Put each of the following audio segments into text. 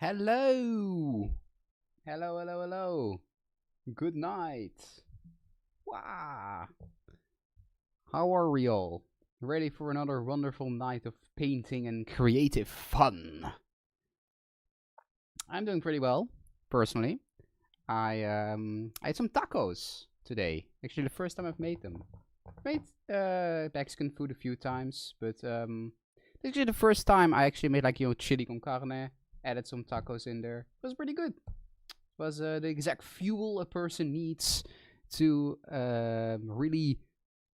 Hello! Hello, hello, hello. Good night. Wow. How are we all? Ready for another wonderful night of painting and creative fun? I'm doing pretty well, personally. I had some tacos today. Actually, the first time I've made them. I've made Mexican food a few times, but this is actually the first time I actually made chili con carne. Added some tacos in there. It was pretty good. It was the exact fuel a person needs to really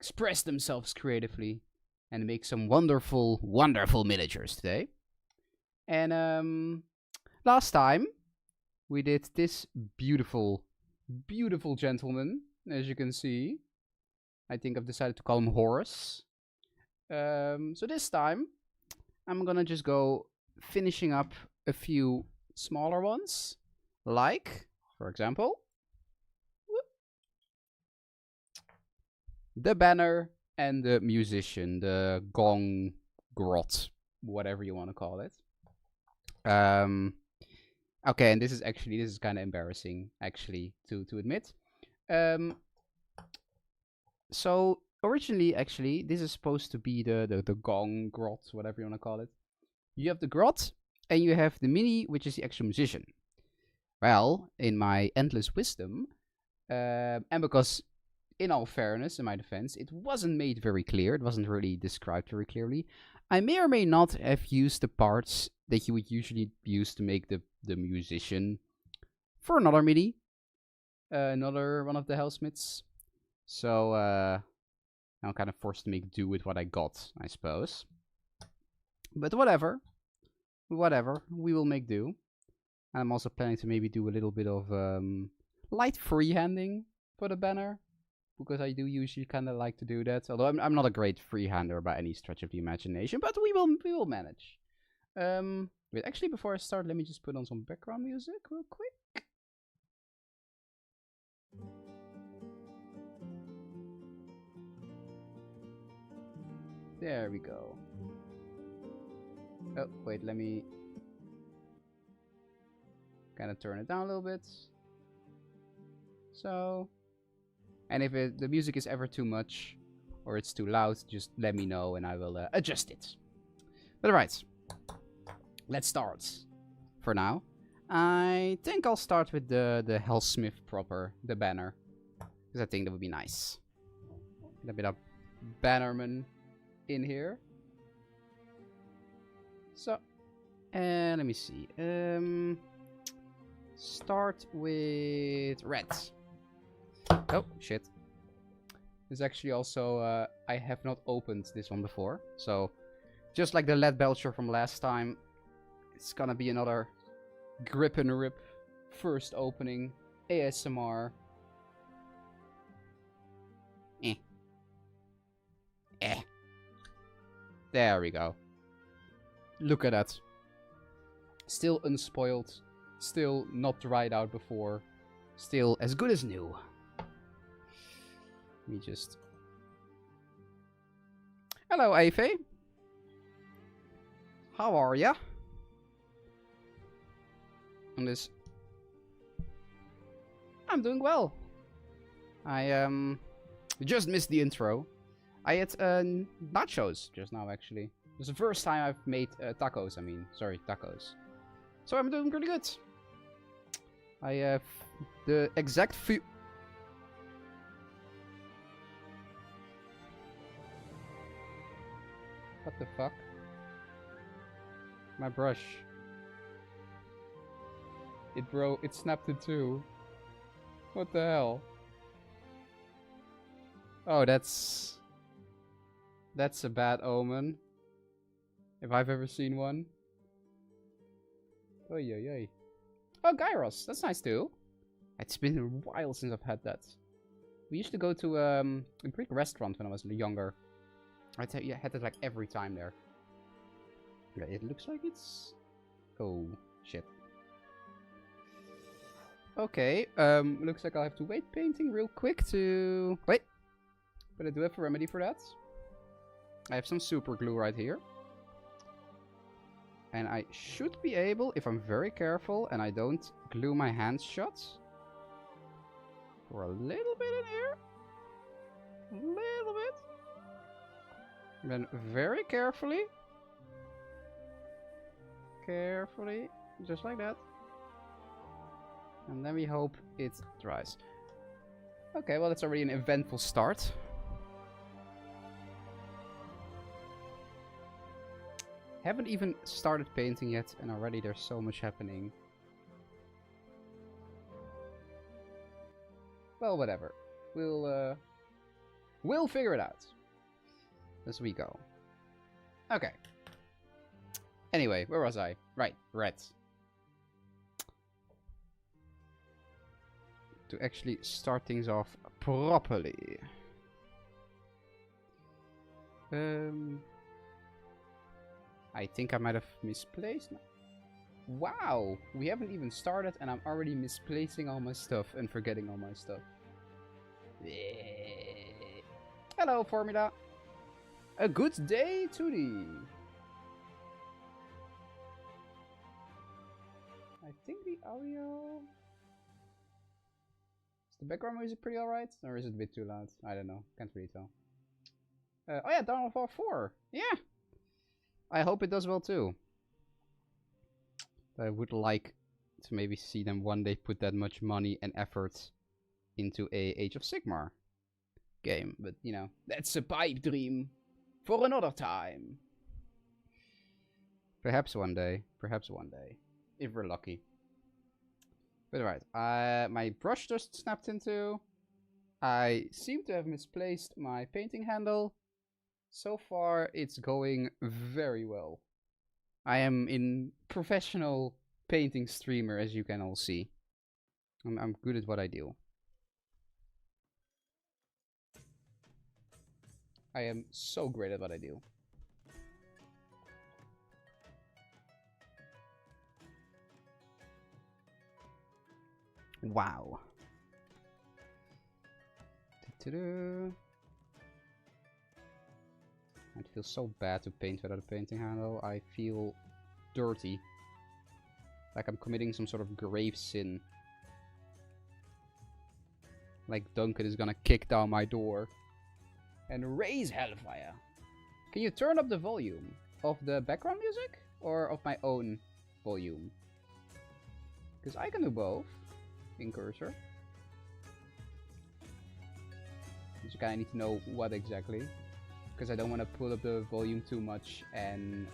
express themselves creatively and make some wonderful, wonderful miniatures today. And last time we did this beautiful, beautiful gentleman, as you can see. I think I've decided to call him Horace. So this time I'm gonna just go finishing up a few smaller ones, like, for example, the banner and the musician, the gong grot, whatever you want to call it. Okay, and this is kind of embarrassing, actually, to admit. So originally, actually, this is supposed to be the gong grot, whatever you want to call it. You have the grot, and you have the mini, which is the actual musician. Well, in my endless wisdom, and because, in all fairness, in my defense, it wasn't made very clear, it wasn't really described very clearly, I may or may not have used the parts that you would usually use to make the musician for another mini, another one of the Hellsmiths. So, I'm kind of forced to make do with what I got, I suppose. But whatever, we will make do. And I'm also planning to maybe do a little bit of light freehanding for the banner, because I do usually kind of like to do that. Although I'm not a great freehander by any stretch of the imagination, but we will manage. Wait, actually, before I start, let me just put on some background music real quick. There we go. Oh, wait, let me kind of turn it down a little bit. So, and if the music is ever too much or it's too loud, just let me know and I will adjust it. But alright, let's start. For now, I think I'll start with the Hellsmith proper, the banner, because I think that would be nice. Get a bit of bannerman in here. So, and let me see. Start with red. Oh, shit. This is actually also, I have not opened this one before. So, just like the lead belcher from last time, it's gonna be another grip and rip first opening ASMR. There we go. Look at that. Still unspoiled. Still not dried out before. Still as good as new. Let me just... Hello, Afe. How are ya? On this... I'm doing well. I just missed the intro. I had nachos just now, actually. It was the first time I've made tacos, tacos. So I'm doing pretty good. I have the exact What the fuck? My brush. It snapped in two. What the hell? Oh, that's a bad omen. If I've ever seen one. Oy, oy, oy. Oh, gyros. That's nice too. It's been a while since I've had that. We used to go to a Greek restaurant when I was younger. I had it like every time there. Yeah, it looks like it's... Oh, shit. Okay, looks like I'll have to wait painting real quick to... Wait. But I do have a remedy for that. I have some super glue right here. And I should be able, if I'm very careful and I don't glue my hands shut, for a little bit in here. A little bit. And then very carefully. Carefully. Just like that. And then we hope it dries. Okay, well, that's already an eventful start. Haven't even started painting yet, and already there's so much happening. Well, whatever. We'll figure it out as we go. Okay. Anyway, where was I? Right, red. To actually start things off properly. I think I might have misplaced. Wow, we haven't even started and I'm already misplacing all my stuff and forgetting all my stuff. Hello, Formula. A good day to thee. I think the audio... Is the background music pretty alright? Or is it a bit too loud? I don't know. Can't really tell. Oh yeah, Downfall 4. Yeah. I hope it does well too. I would like to maybe see them one day put that much money and effort into a Age of Sigmar game. But, you know, that's a pipe dream for another time. Perhaps one day. Perhaps one day. If we're lucky. But alright, my brush just snapped into. I seem to have misplaced my painting handle. So far, it's going very well. I am in professional painting streamer, as you can all see. I'm good at what I do. I am so great at what I do. Wow. It feels so bad to paint without a painting handle. I feel dirty. Like I'm committing some sort of grave sin. Like Duncan is gonna kick down my door and raise hellfire. Can you turn up the volume of the background music or of my own volume? Because I can do both in cursor. But you kind of need to know what exactly. Because I don't want to pull up the volume too much and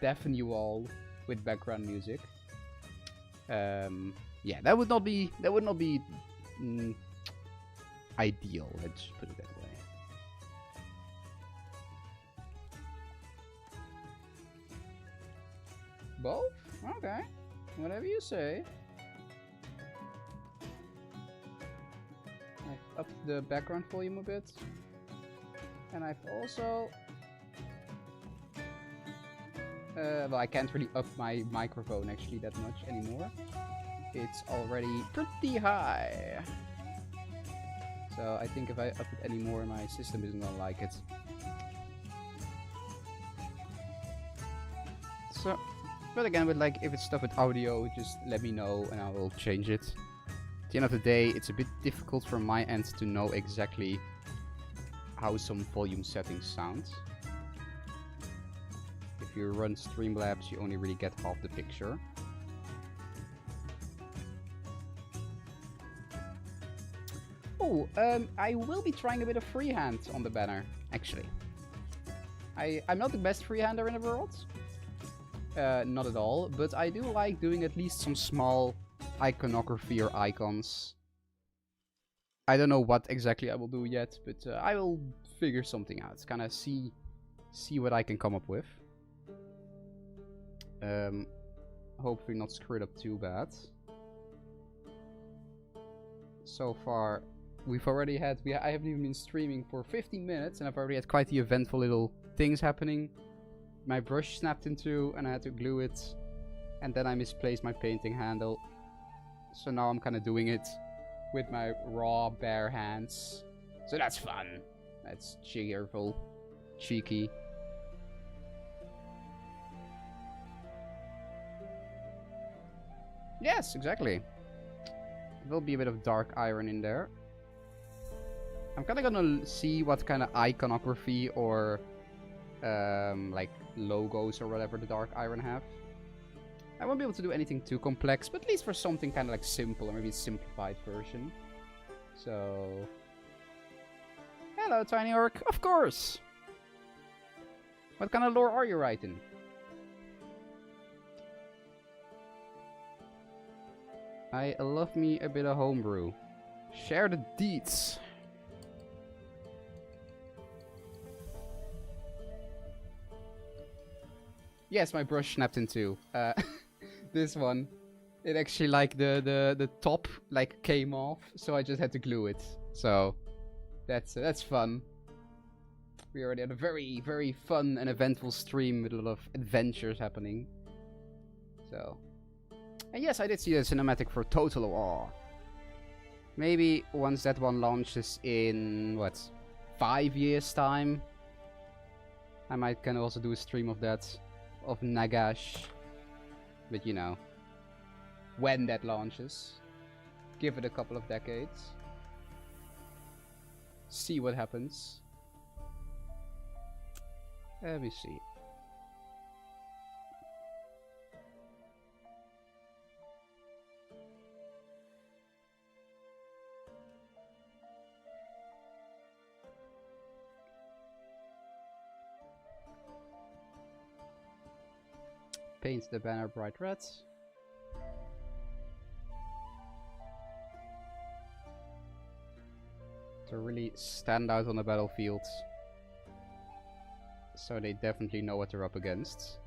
deafen you all with background music. Yeah, that would not be ideal. Let's put it that way. Both? Okay, whatever you say. I've upped the background volume a bit. And I've also... well, I can't really up my microphone actually that much anymore. It's already pretty high. So I think if I up it anymore, my system isn't gonna like it. So, but again, with like, if it's stuff with audio, just let me know and I will change it. At the end of the day, it's a bit difficult from my end to know exactly how some volume settings sound. If you run Streamlabs, you only really get half the picture. Oh, I will be trying a bit of freehand on the banner, actually. I'm not the best freehander in the world. Not at all, but I do like doing at least some small iconography or icons. I don't know what exactly I will do yet, but I will figure something out. Kind of see what I can come up with. Hopefully not screw it up too bad. So far, we've already had... I haven't even been streaming for 15 minutes, and I've already had quite the eventful little things happening. My brush snapped in two, and I had to glue it. And then I misplaced my painting handle. So now I'm kind of doing it with my raw, bare hands. So that's fun. That's cheerful. Cheeky. Yes, exactly. There will be a bit of dark iron in there. I'm kind of gonna see what kind of iconography or like logos or whatever the dark iron have. I won't be able to do anything too complex, but at least for something kind of like simple, or maybe a simplified version. So, hello, Tiny Orc. Of course. What kind of lore are you writing? I love me a bit of homebrew. Share the deeds. Yes, my brush snapped in two. This one, it actually like the top like came off, so I just had to glue it. So that's fun. We already had a very, very fun and eventful stream with a lot of adventures happening. So, and yes, I did see a cinematic for Total War. Maybe once that one launches in what, 5 years time, I might kind of also do a stream of that, of Nagash. But you know, when that launches, give it a couple of decades, see what happens. Let me see. Paint the banner bright red. To really stand out on the battlefield. So they definitely know what they're up against.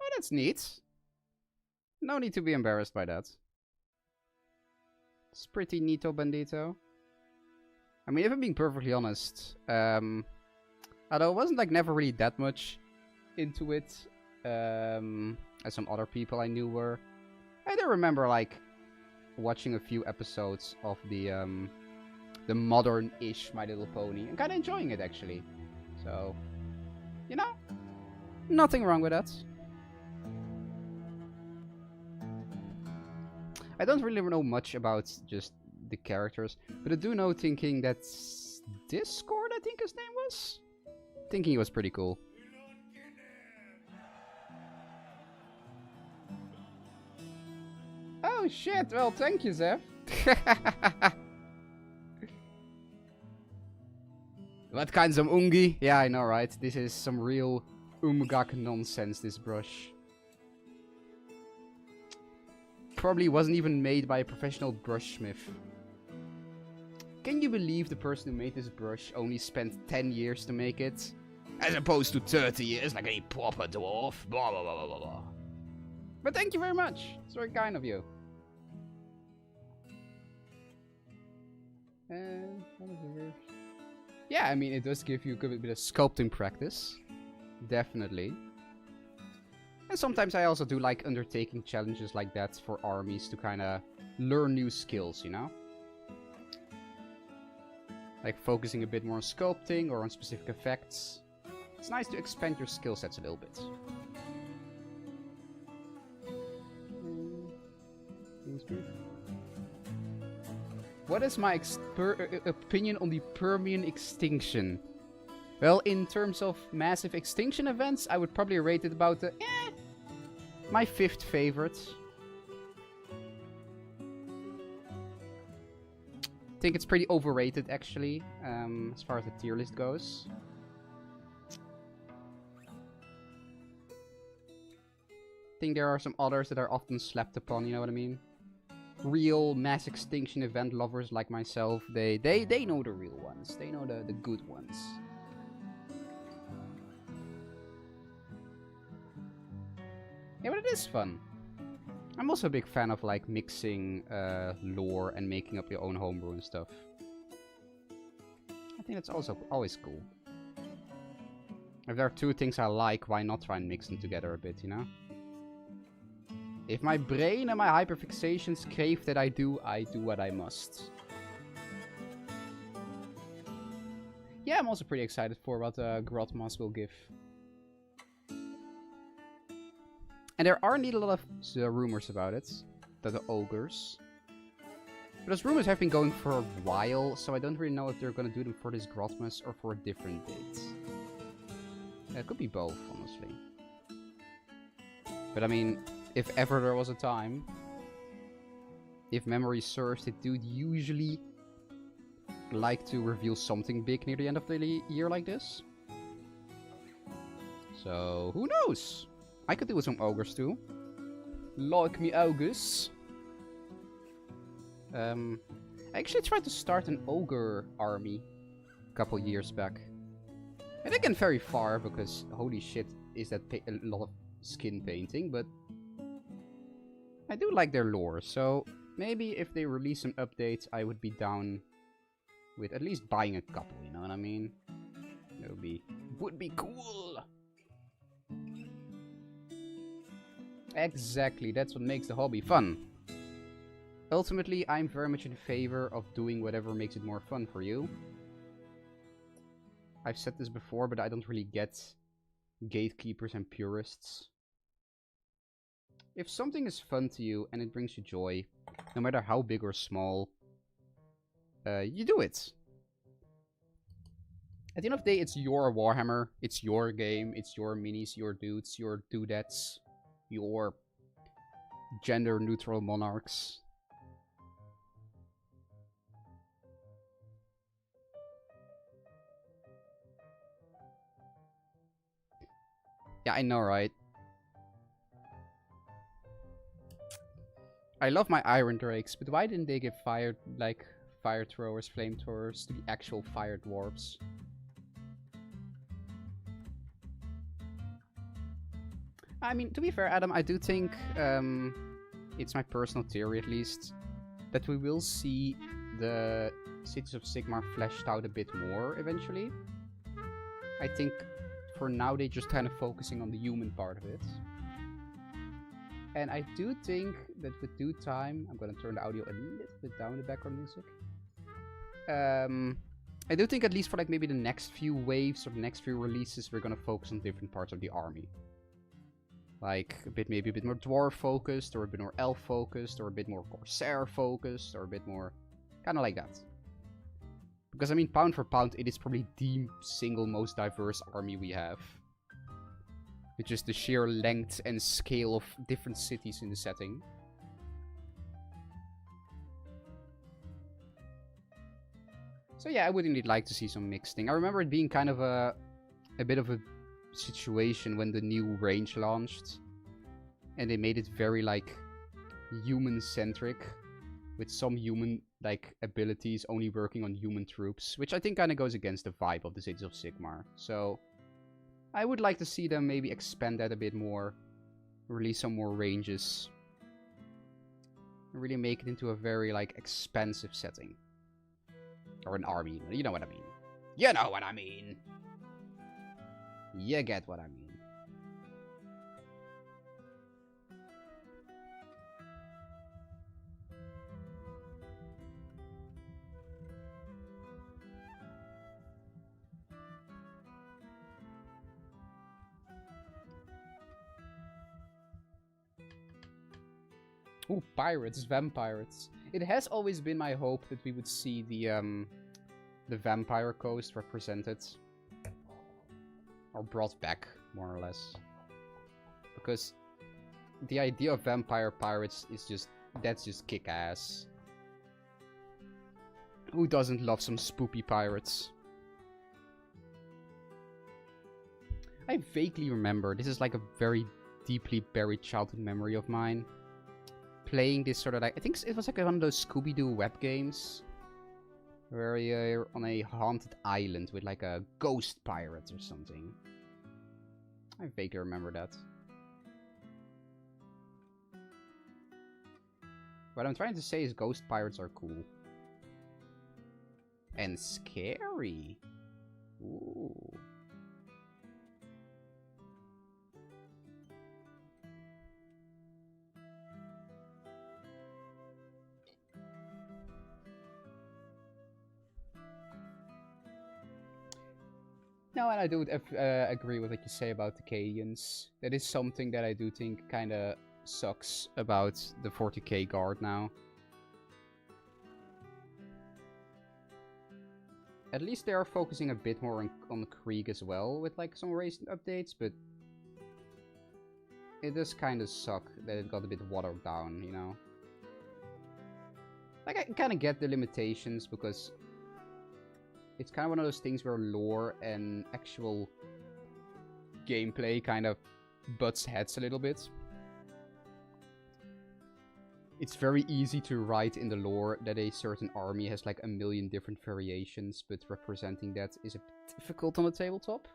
Oh, that's neat. No need to be embarrassed by that. It's pretty neato bandito. I mean, if I'm being perfectly honest, although I wasn't like never really that much into it, as some other people I knew were. I do remember like watching a few episodes of the modern-ish My Little Pony and kind of enjoying it actually. So, you know, nothing wrong with that. I don't really know much about just the characters, but I do know thinking that Discord, I think his name was? Thinking he was pretty cool. Oh shit, well thank you, Zeph. What kind of ungi? Yeah, I know, right? This is some real umgak nonsense, this brush. Probably wasn't even made by a professional brushsmith. Can you believe the person who made this brush only spent 10 years to make it? As opposed to 30 years like a proper dwarf. Blah blah blah blah blah. But thank you very much. It's very kind of you. And yeah, I mean, it does give you a good bit of sculpting practice. Definitely. And sometimes I also do like undertaking challenges like that for armies to kind of learn new skills, you know? Like focusing a bit more on sculpting or on specific effects. It's nice to expand your skill sets a little bit. What is my opinion on the Permian extinction? Well, in terms of massive extinction events, I would probably rate it about my 5th favorite. I think it's pretty overrated, actually, as far as the tier list goes. I think there are some others that are often slept upon, you know what I mean? Real mass extinction event lovers like myself, they know the real ones. They know the good ones. Yeah, but it is fun. I'm also a big fan of like mixing lore and making up your own homebrew and stuff. I think that's also always cool. If there are two things I like, why not try and mix them together a bit, you know? If my brain and my hyperfixations crave that I do what I must. Yeah, I'm also pretty excited for what Grotmas will give. And there are indeed a lot of rumors about it. That the ogres. But those rumors have been going for a while, so I don't really know if they're gonna do them for this Grotmas or for a different date. It could be both, honestly. But I mean, if ever there was a time, if memory serves, they do usually like to reveal something big near the end of the year like this. So, who knows? I could do with some ogres too. Like me ogres. I actually tried to start an ogre army a couple years back. I didn't get very far because, holy shit, is that a lot of skin painting, but I do like their lore, so maybe if they release some updates, I would be down with at least buying a couple, you know what I mean? That would be cool! Exactly, that's what makes the hobby fun. Ultimately, I'm very much in favor of doing whatever makes it more fun for you. I've said this before, but I don't really get gatekeepers and purists. If something is fun to you and it brings you joy, no matter how big or small, you do it. At the end of the day, it's your Warhammer, it's your game, it's your minis, your dudes, your dudettes, your gender-neutral monarchs. Yeah, I know, right? I love my Iron Drakes, but why didn't they give fire throwers, flamethrowers to the actual fire dwarves? I mean, to be fair, Adam, I do think, it's my personal theory at least, that we will see the Cities of Sigmar fleshed out a bit more eventually. I think for now they're just kind of focusing on the human part of it. And I do think that with due time, I'm gonna turn the audio a little bit down, the background music. I do think at least for like maybe the next few waves or the next few releases, we're gonna focus on different parts of the army. Like maybe a bit more dwarf focused, or a bit more elf focused, or a bit more corsair focused, or a bit more kind of like that. Because I mean, pound for pound, it is probably the single most diverse army we have. With just the sheer length and scale of different cities in the setting. So yeah, I would indeed like to see some mixing. I remember it being kind of a bit of a situation when the new range launched. And they made it very like human-centric. With some human like abilities only working on human troops. Which I think kind of goes against the vibe of the Cities of Sigmar. So I would like to see them maybe expand that a bit more. Release some more ranges. And really make it into a very like expansive setting. Or an army. You know what I mean. You know what I mean. You get what I mean. Ooh, pirates, vampires. It has always been my hope that we would see the vampire coast represented. Or brought back, more or less. Because the idea of vampire pirates is just, that's just kick-ass. Who doesn't love some spoopy pirates? I vaguely remember, this is like a very deeply buried childhood memory of mine. Playing this sort of like, I think it was like one of those Scooby-Doo web games. Where you're on a haunted island with like a ghost pirate or something. I vaguely remember that. What I'm trying to say is ghost pirates are cool. And scary. Ooh. No, and I do agree with what you say about the Cadians. That is something that I do think kind of sucks about the 40k guard now. At least they are focusing a bit more on Krieg as well, with like some recent updates, but it does kind of suck that it got a bit watered down, you know? Like, I kind of get the limitations, because it's kind of one of those things where lore and actual gameplay kind of butts heads a little bit. It's very easy to write in the lore that a certain army has like a million different variations, but representing that is a bit difficult on the tabletop.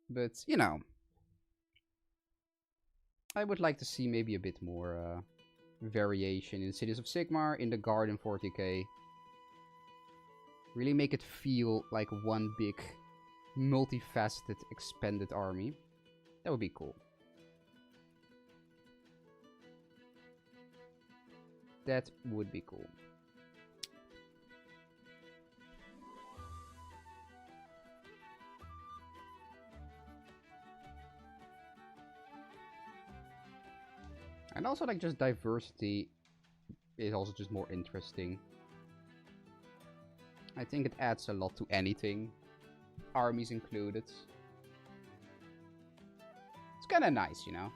But, you know, I would like to see maybe a bit more variation in Cities of Sigmar, in the Guard in 40k. Really make it feel like one big, multifaceted, expanded army. That would be cool. That would be cool. And also, like, just diversity is also just more interesting. I think it adds a lot to anything, armies included. It's kind of nice, you know?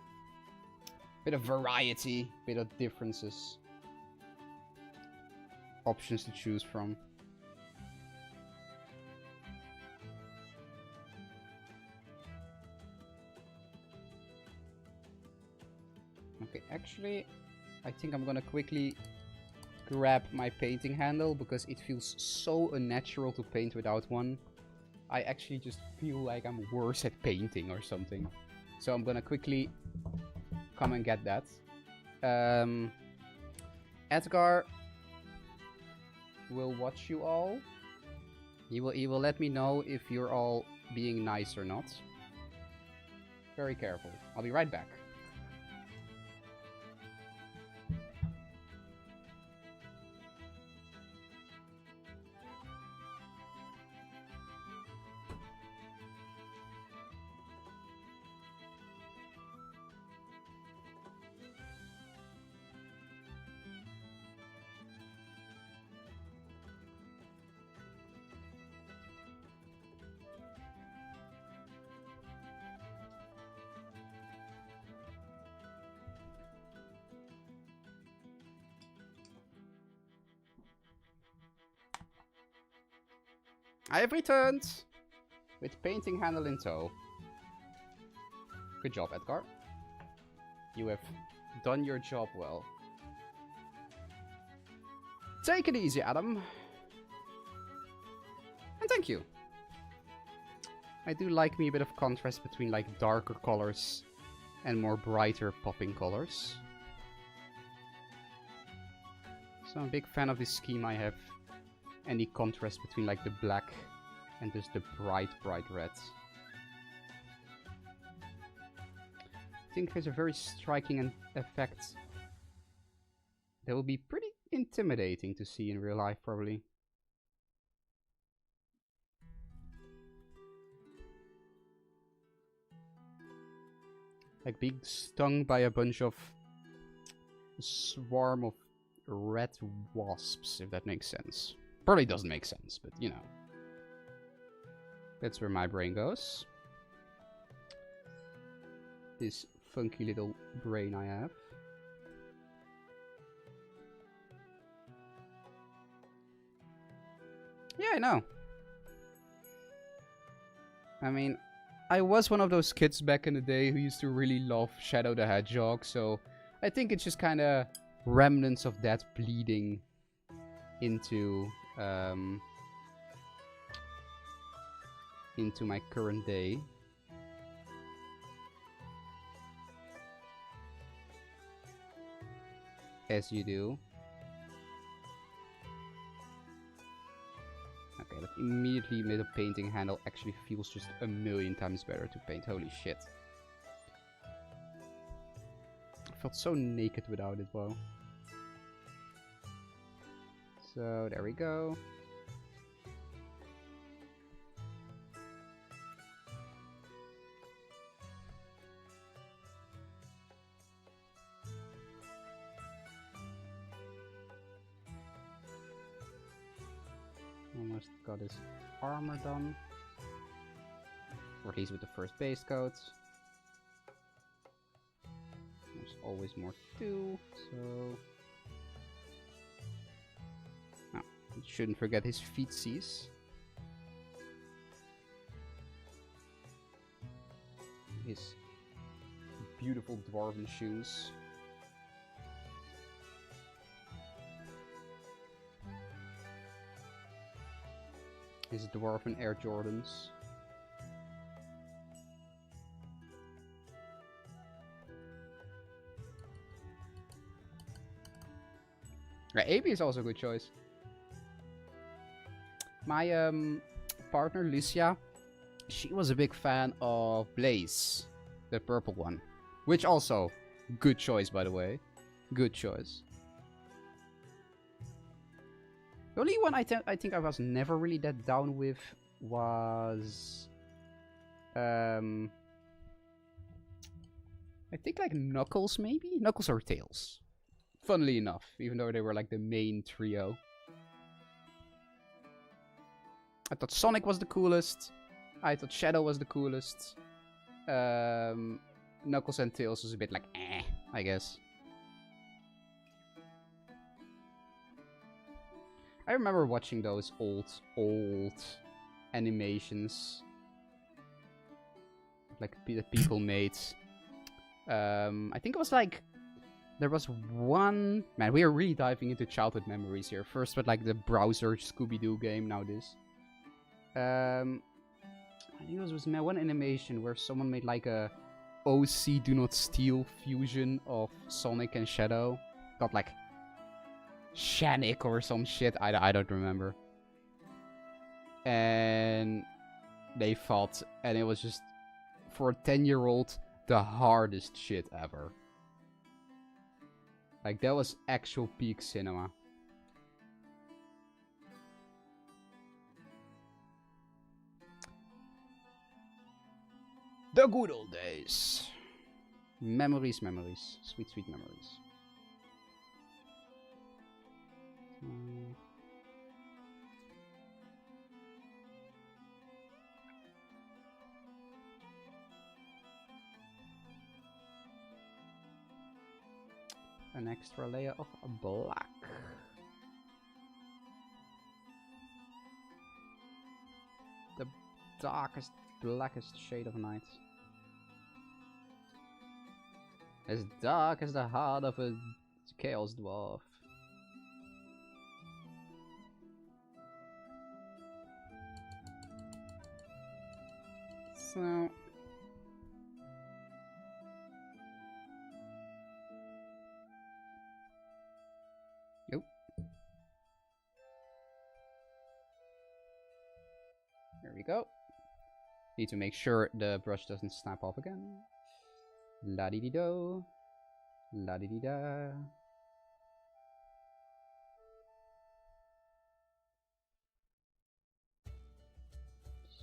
Bit of variety, bit of differences. Options to choose from. Okay, actually, I think I'm gonna quickly grab my painting handle, because it feels so unnatural to paint without one. I actually just feel like I'm worse at painting or something. So I'm gonna quickly come and get that. Edgar will watch you all. He will let me know if you're all being nice or not. Very careful. I'll be right back. I have returned with painting handle in tow. Good job, Edgar. You have done your job well. Take it easy, Adam. And thank you. I do like me a bit of contrast between like darker colors and more brighter popping colors. So I'm a big fan of this scheme I have. And the contrast between like the black and just the bright red. I think there's a very striking effect that will be pretty intimidating to see in real life, probably. Like being stung by a bunch of swarm of red wasps, if that makes sense. Probably doesn't make sense, but you know. That's where my brain goes. This funky little brain I have. Yeah, I know. I mean, I was one of those kids back in the day who used to really love Shadow the Hedgehog, so I think it's just kind of remnants of that bleeding into my current day. As you do. Okay, that immediately made a painting handle actually feels just a million times better to paint. Holy shit. I felt so naked without it, bro. So, there we go. almost got his armor done. Or at least with the first base coat. There's always more to do, so... Oh, shouldn't forget his feetsies. His beautiful dwarven shoes. His dwarven Air Jordans. Yeah, AB is also a good choice. My partner Lucia, she was a big fan of Blaze, the purple one, which also good choice, by the way, good choice. The only one I think I was never really that down with was I think like Knuckles, maybe Knuckles or Tails. Funnily enough, even though they were like the main trio. I thought Sonic was the coolest. I thought Shadow was the coolest. Knuckles and Tails was a bit like eh, I guess. I remember watching those old animations. Like that people made. I think it was like... There was one... Man, we are really diving into childhood memories here. First with like the browser Scooby-Doo game, now this. I think it was one animation where someone made like a OC Do Not Steal fusion of Sonic and Shadow. Got like Shanik or some shit, I don't remember. And they fought, and it was just, for a 10-year-old, the hardest shit ever. Like, that was actual peak cinema. The good old days. Memories, memories. Sweet, sweet memories. An extra layer of black. The darkest, blackest shade of night. As dark as the heart of a chaos dwarf. So... Yep. There we go. Need to make sure the brush doesn't snap off again. La-di-di-do. La-di-di-da.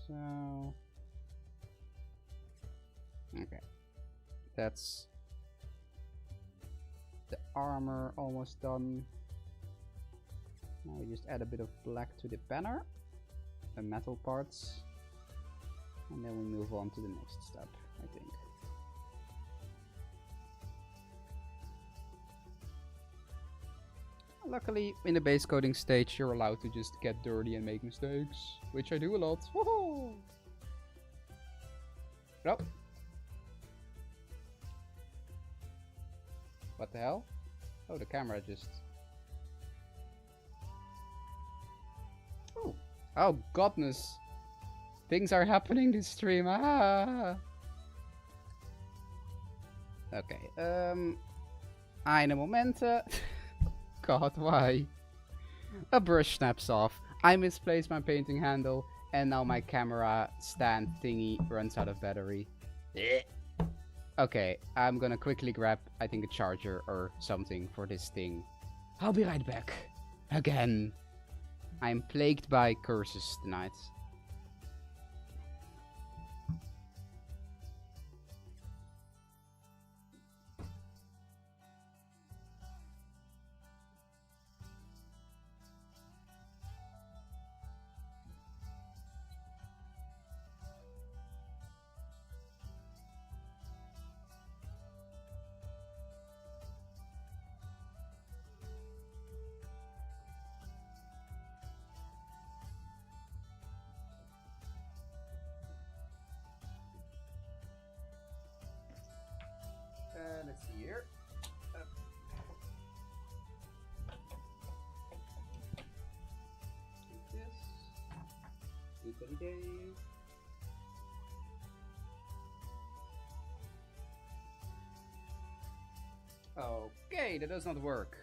So... Okay. That's... the armor almost done. Now we just add a bit of black to the banner. The metal parts. And then we move on to the next step, I think. Luckily, in the base coding stage, you're allowed to just get dirty and make mistakes. Which I do a lot. Woohoo! Nope. What the hell? Oh, the camera just... Oh. Oh, godness. Things are happening this stream. Ah. Okay. Eine Momente. God, why? A brush snaps off. I misplaced my painting handle, and now my camera stand thingy runs out of battery. Okay, I'm gonna quickly grab, I think, a charger or something for this thing. I'll be right back. Again. I'm plagued by curses tonight. Okay, that does not work.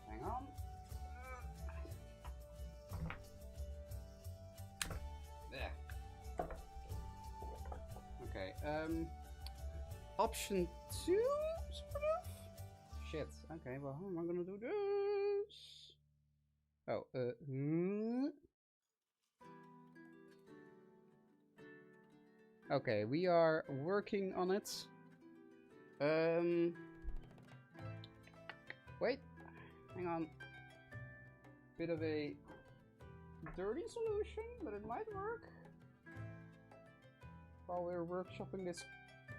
Hang on. There. Okay, option 2, sort of? Shit, okay, well, how am I gonna do this? Oh, okay, we are working on it. Wait, hang on. Bit of a dirty solution, but it might work. While we're workshopping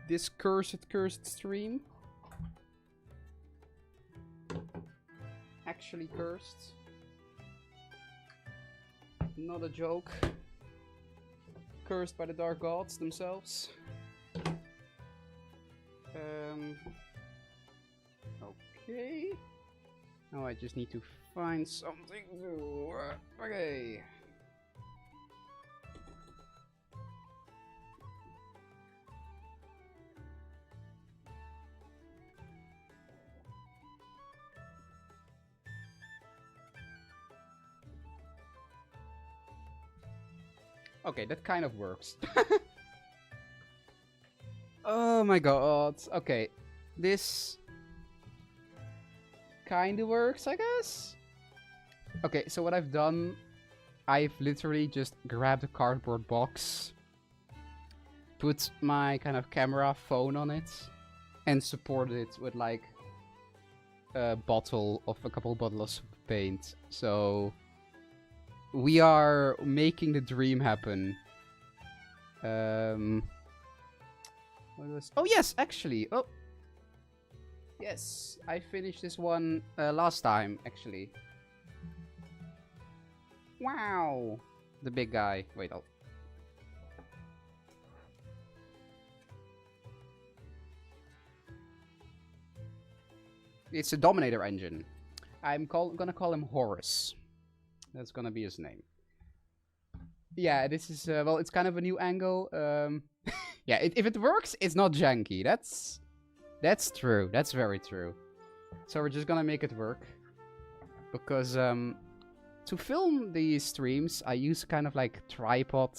this cursed stream. Actually cursed. Not a joke. Cursed by the dark gods themselves. Okay. Now I just need to find something to... okay. Okay, that kind of works. Oh my god. Okay, this kind of works, I guess? Okay, so what I've done, I've literally just grabbed a cardboard box, put my kind of camera phone on it, and supported it with like a couple bottles of paint. So we are making the dream happen. Oh yes, actually. Oh, yes, I finished this one last time, actually. Wow, the big guy. Wait, oh. It's a Dominator engine. I'm gonna call him Horus. That's gonna be his name. Yeah, this is well, it's kind of a new angle. Yeah, if it works, it's not janky. That's true. That's very true. So we're just gonna make it work, because to film these streams, I use kind of like tripod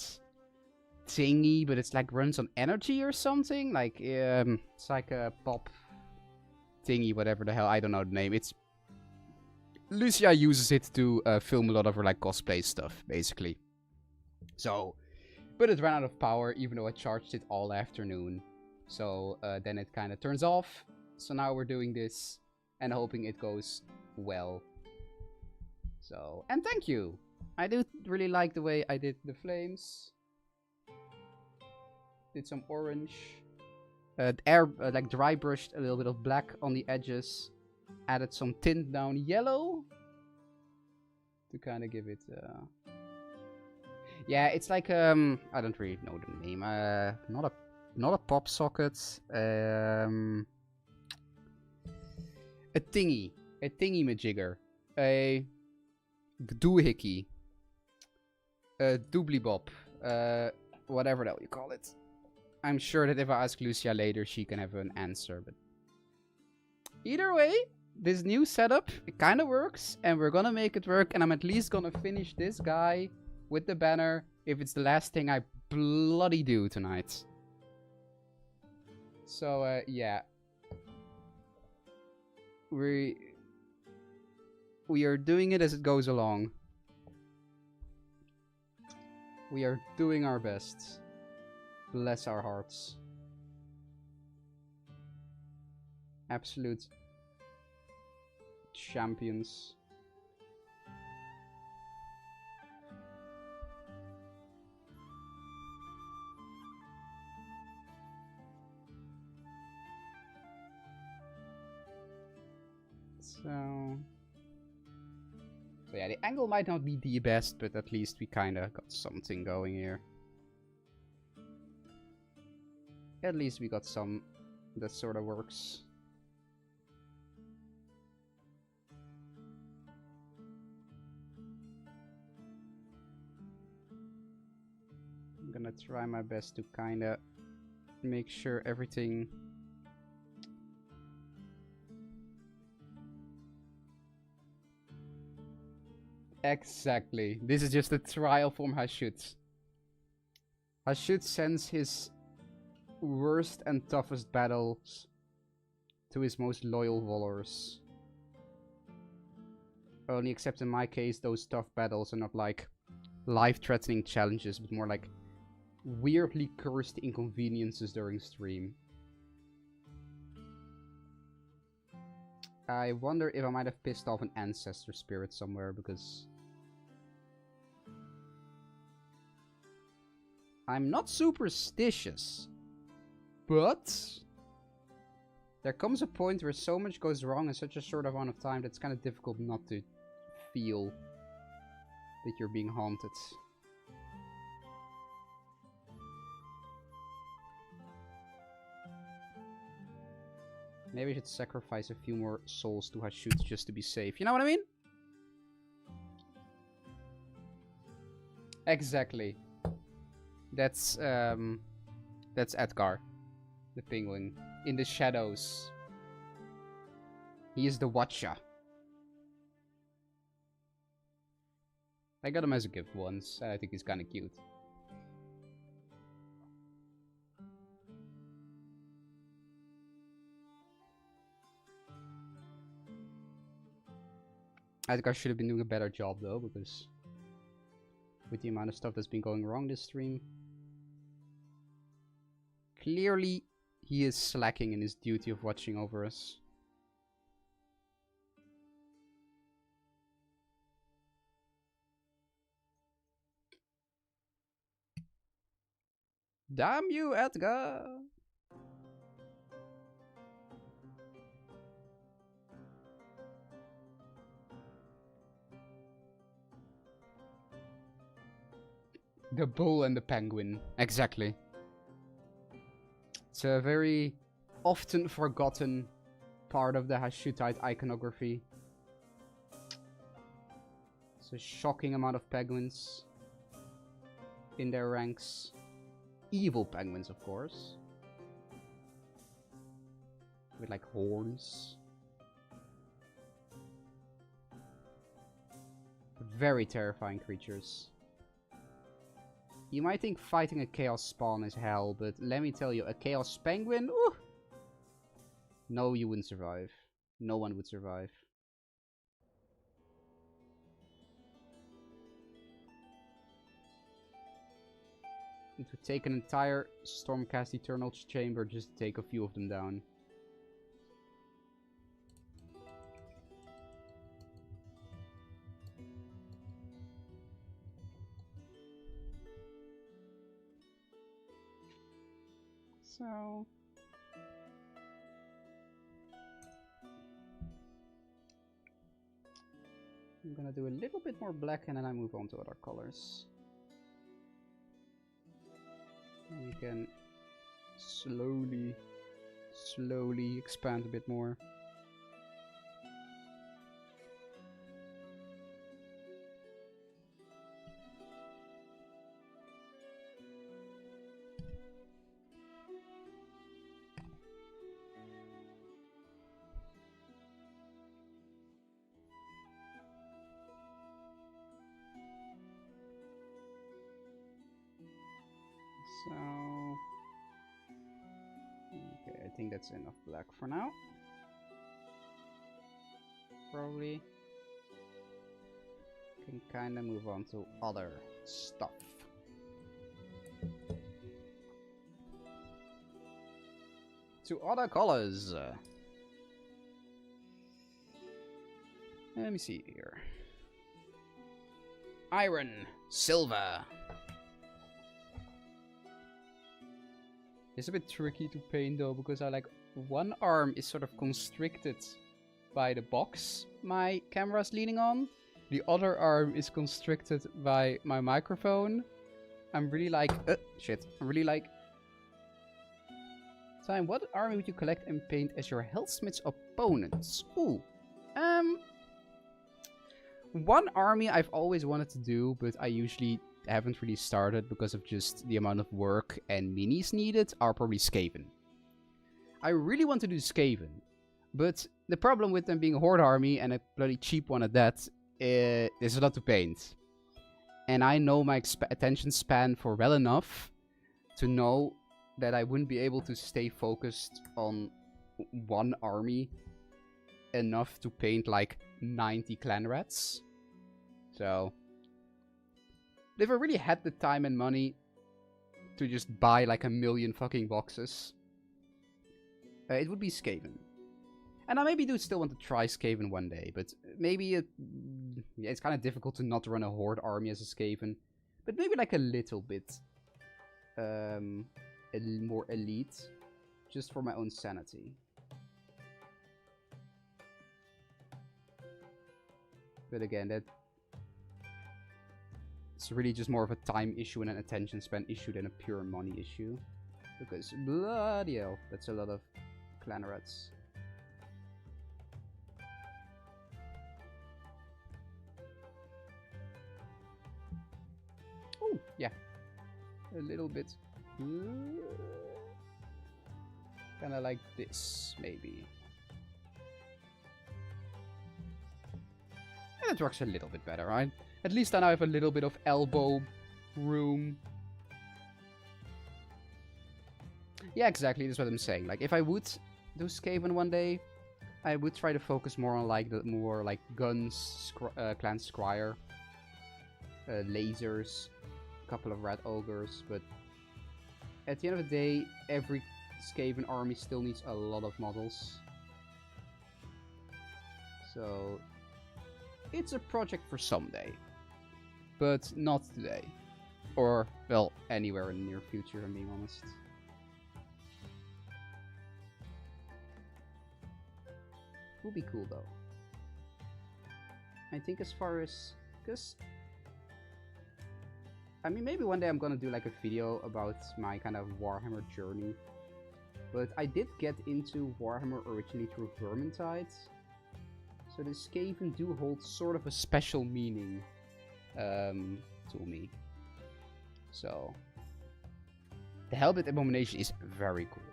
thingy, but it's like runs on energy or something. Like it's like a pop thingy, whatever the hell. I don't know the name. It's Lucia uses it to film a lot of her like cosplay stuff, basically. So, but it ran out of power, even though I charged it all afternoon. So then it kind of turns off. So now we're doing this and hoping it goes well. So, and thank you. I do really like the way I did the flames. Did some orange. Like dry brushed a little bit of black on the edges. Added some tint down yellow. To kind of give it... yeah, it's like I don't really know the name. Not a pop socket. A thingy majigger. A doohickey. A doobly bop. Whatever the hell you call it. I'm sure that if I ask Lucia later, she can have an answer. But either way, this new setup, it kind of works, and we're gonna make it work. And I'm at least gonna finish this guy with the banner, if it's the last thing I bloody do tonight. So, yeah. We are doing it as it goes along. We are doing our best. Bless our hearts. Absolute champions. So yeah, the angle might not be the best, but at least we kinda got something going here. At least we got some that sort of works. gonna try my best to kinda make sure everything... Exactly. This is just a trial from HASHUSSY. HASHUSSY sends his worst and toughest battles to his most loyal followers. Only except in my case, those tough battles are not like life-threatening challenges, but more like weirdly cursed inconveniences during stream. I wonder if I might have pissed off an ancestor spirit somewhere, because I'm not superstitious, but there comes a point where so much goes wrong in such a short amount of time that it's kind of difficult not to feel that you're being haunted. Maybe I should sacrifice a few more souls to HASHUSSY just to be safe. You know what I mean? Exactly. That's Edgar, the penguin, in the shadows. He is the Watcher. I got him as a gift once, and I think he's kind of cute. I think I should have been doing a better job though, because with the amount of stuff that's been going wrong this stream, clearly he is slacking in his duty of watching over us. Damn you, Edgar! The bull and the penguin. Exactly. It's a very often forgotten part of the HASHUSSYite iconography. It's a shocking amount of penguins in their ranks. Evil penguins, of course. With like horns. Very terrifying creatures. You might think fighting a Chaos Spawn is hell, but let me tell you, a Chaos Penguin? Ooh! No, you wouldn't survive. No one would survive. It would take an entire Stormcast Eternal's chamber just to take a few of them down. So... I'm gonna do a little bit more black and then I move on to other colors. And we can slowly expand a bit more. So, okay, I think that's enough black for now. Probably can kind of move on to other stuff. To other colors. Let me see here. Iron, silver. It's a bit tricky to paint though, because I like one arm is sort of constricted by the box my camera's leaning on. The other arm is constricted by my microphone. I'm really like, shit. I'm really like, Time, what army would you collect and paint as your Hellsmith's opponents? Ooh. One army I've always wanted to do, but I usually haven't really started because of just the amount of work and minis needed are probably Skaven. I really want to do Skaven, but the problem with them being a horde army and a bloody cheap one at that, there's a lot to paint. And I know my attention span for well enough to know that I wouldn't be able to stay focused on one army enough to paint like 90 clan rats. So if I really had the time and money to just buy like 1,000,000 fucking boxes, it would be Skaven. And I maybe do still want to try Skaven one day, but maybe it's kind of difficult to not run a horde army as a Skaven. But maybe like a little bit more elite, just for my own sanity. But again, it's really just more of a time issue and an attention span issue than a pure money issue. Because bloody hell, that's a lot of clan rats. Oh, yeah. A little bit. Kinda like this, maybe. Yeah, that works a little bit better, right? At least I now have a little bit of elbow room. Yeah, exactly. That's what I'm saying. Like, if I would do Skaven one day, I would try to focus more on like the more like guns, clan scryer, lasers, a couple of rat ogres. But at the end of the day, every Skaven army still needs a lot of models. So it's a project for someday, but not today. Or, well, anywhere in the near future, I'm being honest. Would be cool though. I think as far as, because I mean, maybe one day I'm gonna do like a video about my kind of Warhammer journey. But I did get into Warhammer originally through Vermintide, so the Skaven do hold sort of a special meaning to me. So the Hellbit Abomination is very cool.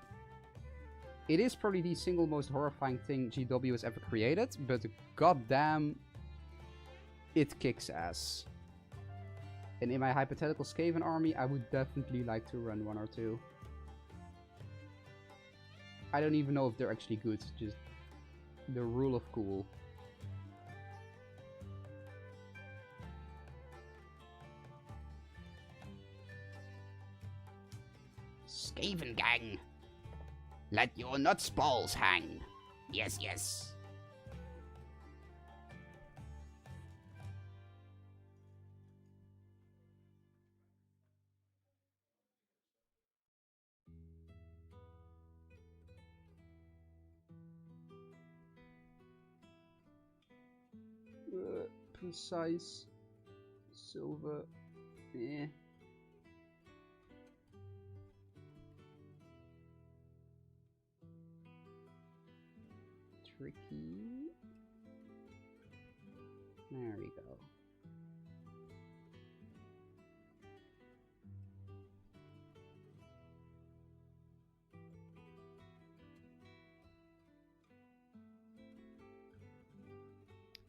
It is probably the single most horrifying thing GW has ever created, but goddamn, it kicks ass. And in my hypothetical Skaven army, I would definitely like to run one or two. I don't even know if they're actually good, just the rule of cool. Skaven gang! Let your nuts balls hang! Yes, yes! Precise silver, eh. Tricky. There we go.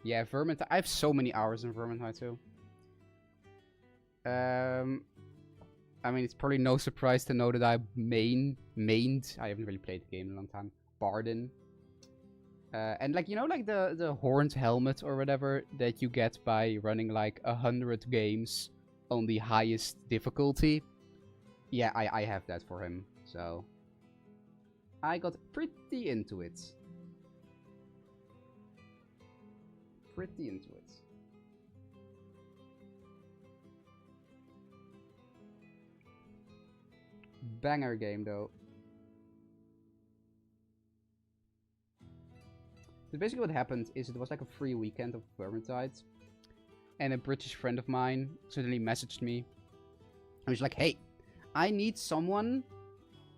Yeah, Vermintide. I have so many hours in Vermintide too. I mean, it's probably no surprise to know that I mained. I haven't really played the game in a long time. Bardin. And like, you know, like the horned helmet or whatever that you get by running like 100 games on the highest difficulty. Yeah, I have that for him. So I got pretty into it. Pretty into it. Banger game though. So basically what happened is it was like a free weekend of Vermintide. And a British friend of mine suddenly messaged me. And was like, hey, I need someone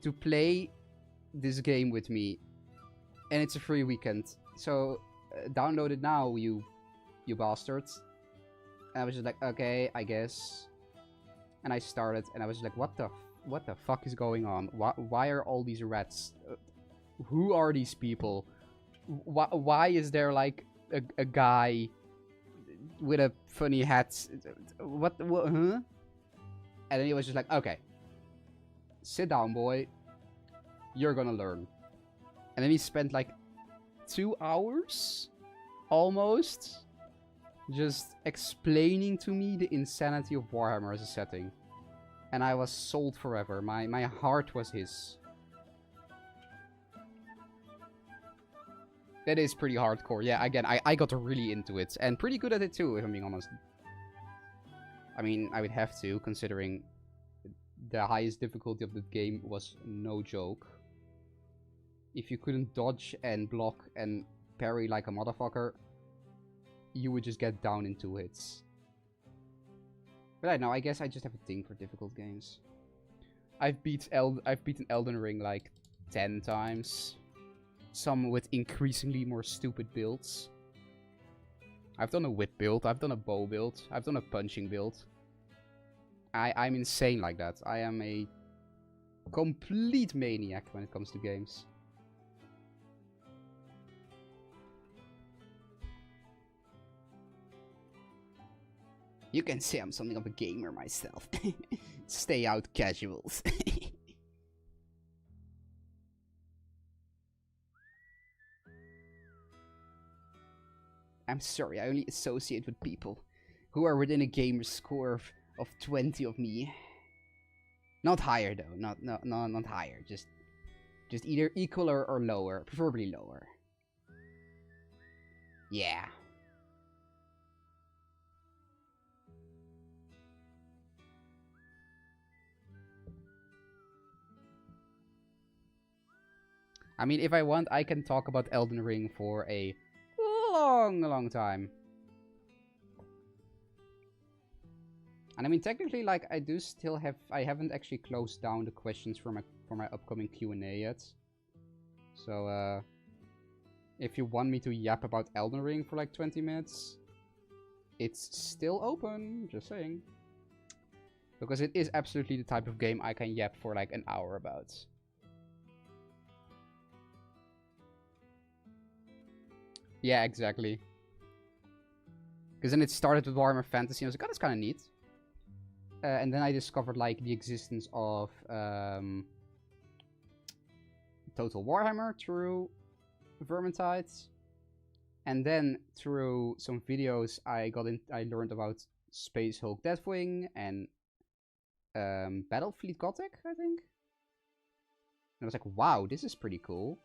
to play this game with me. And it's a free weekend. So download it now, you bastards. And I was just like, okay, I guess. and I started, and I was like, what the fuck is going on? Why are all these rats? Who are these people? Why is there like a guy with a funny hat? What huh? And then he was just like, okay, sit down, boy. You're gonna learn. And then he spent like 2 hours, almost, just explaining to me the insanity of Warhammer as a setting. And I was sold forever. My heart was his. That is pretty hardcore. Yeah, again, I got really into it. And pretty good at it too, if I'm being honest. I mean, I would have to, considering the highest difficulty of the game was no joke. If you couldn't dodge and block and parry like a motherfucker, you would just get down in 2 hits. But I don't know, I guess I just have a thing for difficult games. I've beaten Elden Ring like 10 times. Some with increasingly more stupid builds. I've done a whip build, I've done a bow build, I've done a punching build. I'm insane like that. I am a complete maniac when it comes to games. You can say I'm something of a gamer myself. Stay out, casuals. I'm sorry, I only associate with people who are within a gamer score of 20 of me. Not higher though, not higher. Just either equal or lower, preferably lower. Yeah. I mean, if I want, I can talk about Elden Ring for a long time. And I mean, technically, like, I do still have... I haven't actually closed down the questions for my upcoming Q&A yet. So, if you want me to yap about Elden Ring for like 20 minutes, it's still open, just saying. Because it is absolutely the type of game I can yap for like an hour about. Yeah, exactly. Because then it started with Warhammer Fantasy, and I was like, oh, that's kind of neat. And then I discovered like the existence of Total Warhammer through Vermintide. And then through some videos I learned about Space Hulk Deathwing and Battlefleet Gothic, I think. And I was like, wow, this is pretty cool.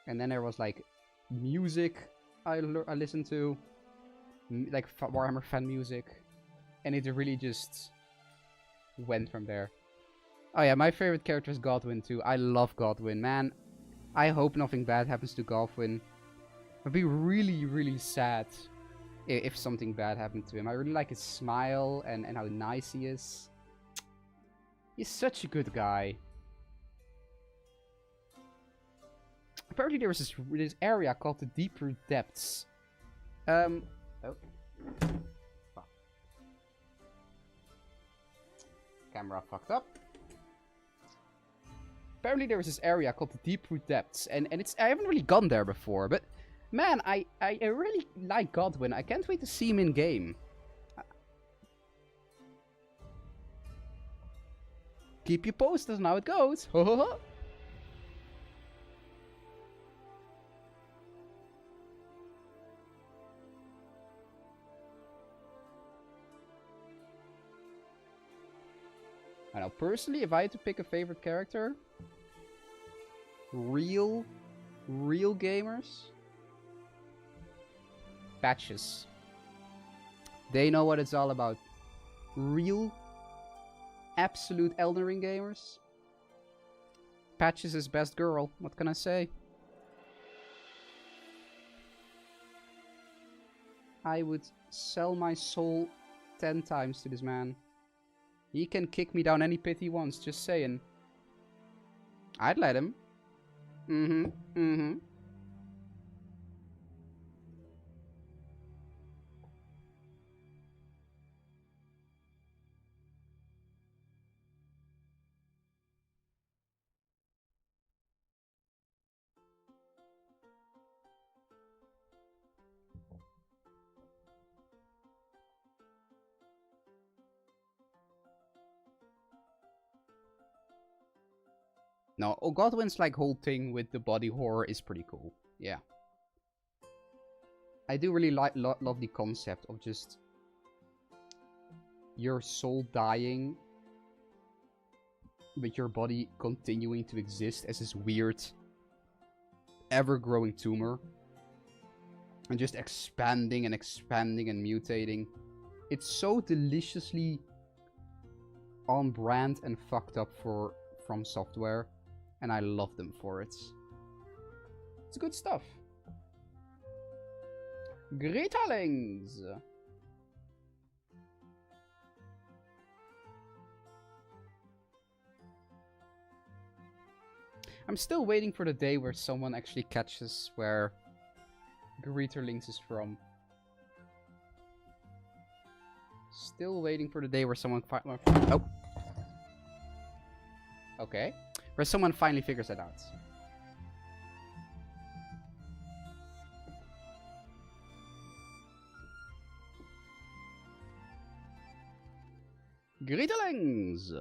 And then there was like music I listened to, like Warhammer fan music, and it really just went from there. Oh yeah, my favorite character is Godwyn too. I love Godwyn, man. I hope nothing bad happens to Godwyn. I'd be really sad if something bad happened to him. I really like his smile and how nice he is. He's such a good guy. Apparently there was this area called the Deeper Depths. Oh. Fuck. Camera fucked up. Apparently there was this area called the Deeper Depths, and I haven't really gone there before, but man, I really like Godwyn. I can't wait to see him in game. Keep you posted on how it goes. Ho ho ho. I know, personally, if I had to pick a favorite character, real gamers, Patches. They know what it's all about. Real, absolute Elden Ring gamers. Patches is best girl, what can I say? I would sell my soul 10 times to this man. He can kick me down any pit he wants, just saying. I'd let him. No, oh, Godwin's like whole thing with the body horror is pretty cool. Yeah. I do really love the concept of just your soul dying, but your body continuing to exist as this weird, ever-growing tumor. And just expanding and expanding and mutating. It's so deliciously on brand and fucked up from Software. And I love them for it. It's good stuff. Greetings! I'm still waiting for the day where someone actually catches where Greeterlings is from. Still waiting for the day where someone oh. Okay. Where someone finally figures it out. Greetings!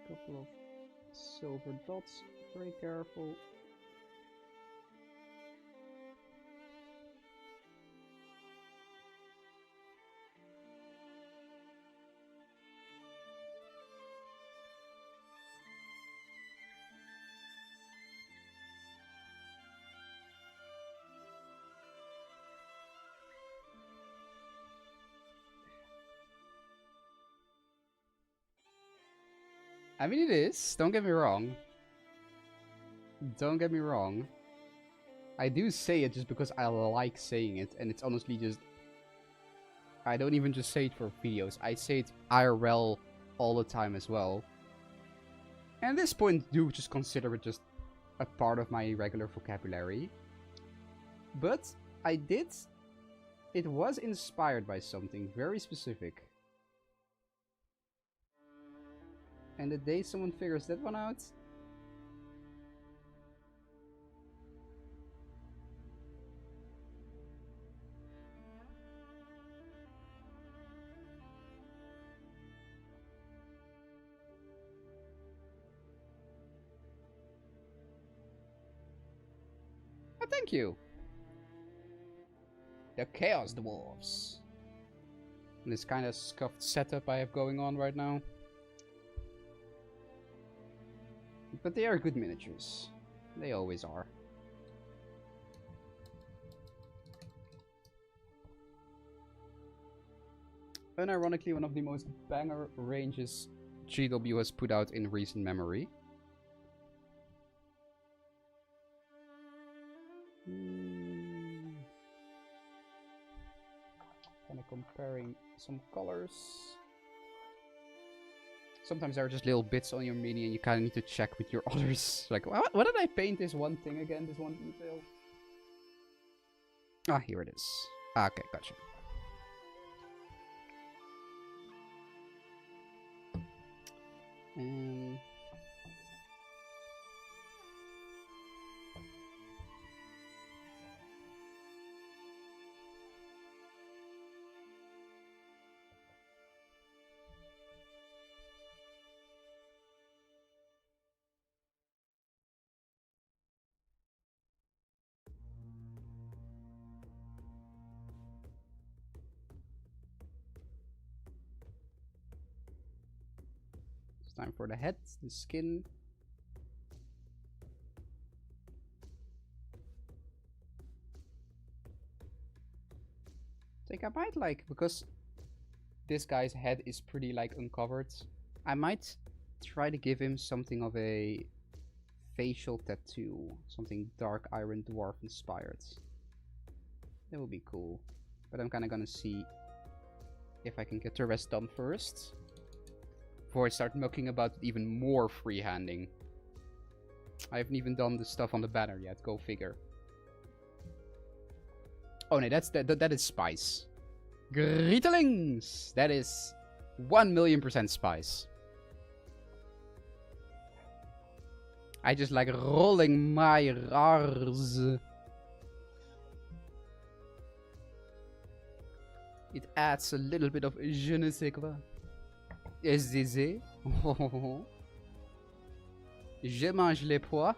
Couple of silver dots, very careful. I mean, it is. Don't get me wrong. Don't get me wrong. I do say it just because I like saying it, and it's honestly just... I don't even just say it for videos. I say it IRL all the time as well. And at this point, do just consider it just a part of my regular vocabulary. But I did... It was inspired by something very specific. And the day someone figures that one out... Oh, thank you! The Chaos Dwarves. And this kind of scuffed setup I have going on right now. But they are good miniatures. They always are. Unironically, one of the most banger ranges GW has put out in recent memory. Kind of comparing some colors. Sometimes there are just little bits on your mini and you kind of need to check with your others. Like, what did I paint this one thing again, this one detail? Ah, here it is. Ah, okay, gotcha. It's time for the head, the skin. I think I might like, because this guy's head is pretty like uncovered, I might try to give him something of a facial tattoo, something dark iron dwarf inspired. That would be cool, but I'm kind of gonna see if I can get the rest done first before I start mucking about even more freehanding. I haven't even done the stuff on the banner yet, go figure. Oh no, that is spice. Greetelings! That is 1,000,000% spice. I just like rolling my R's. It adds a little bit of je ne sais quoi. SDZ. Je mange les pois.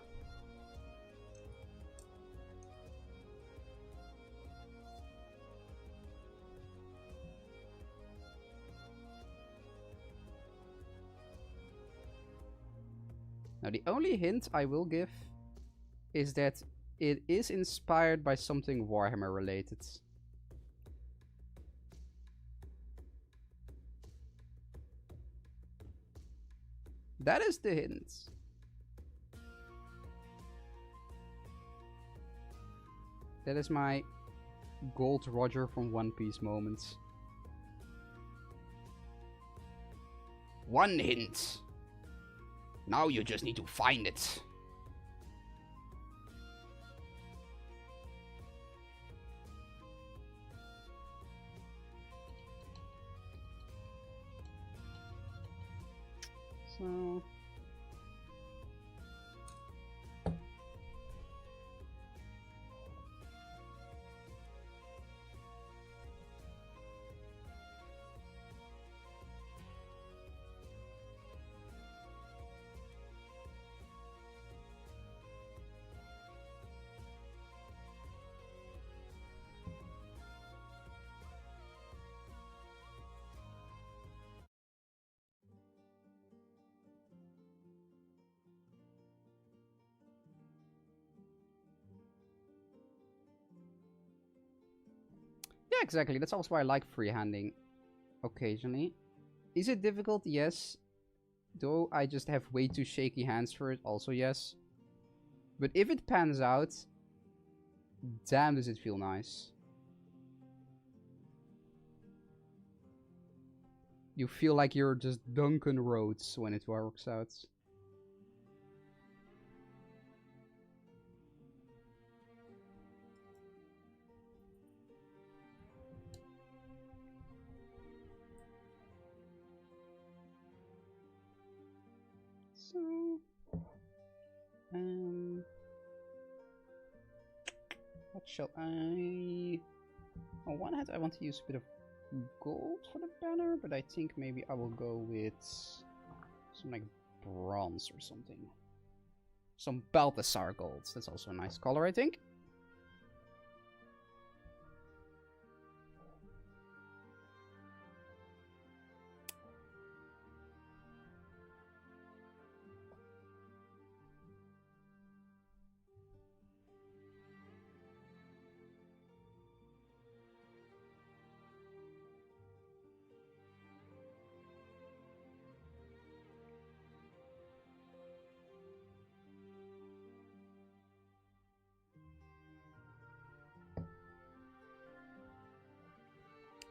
Now the only hint I will give is that it is inspired by something Warhammer related. That is the hint. That is my Gold Roger from One Piece moments. One hint. Now you just need to find it. So... yeah, exactly. That's also why I like freehanding occasionally. Is it difficult? Yes. Though I just have way too shaky hands for it, also yes. But if it pans out, damn does it feel nice. You feel like you're just Duncan Rhodes when it works out. So, what shall I... On one hand, I want to use a bit of gold for the banner, but I think maybe I will go with some like bronze or something. Some Balthasar golds. That's also a nice color, I think.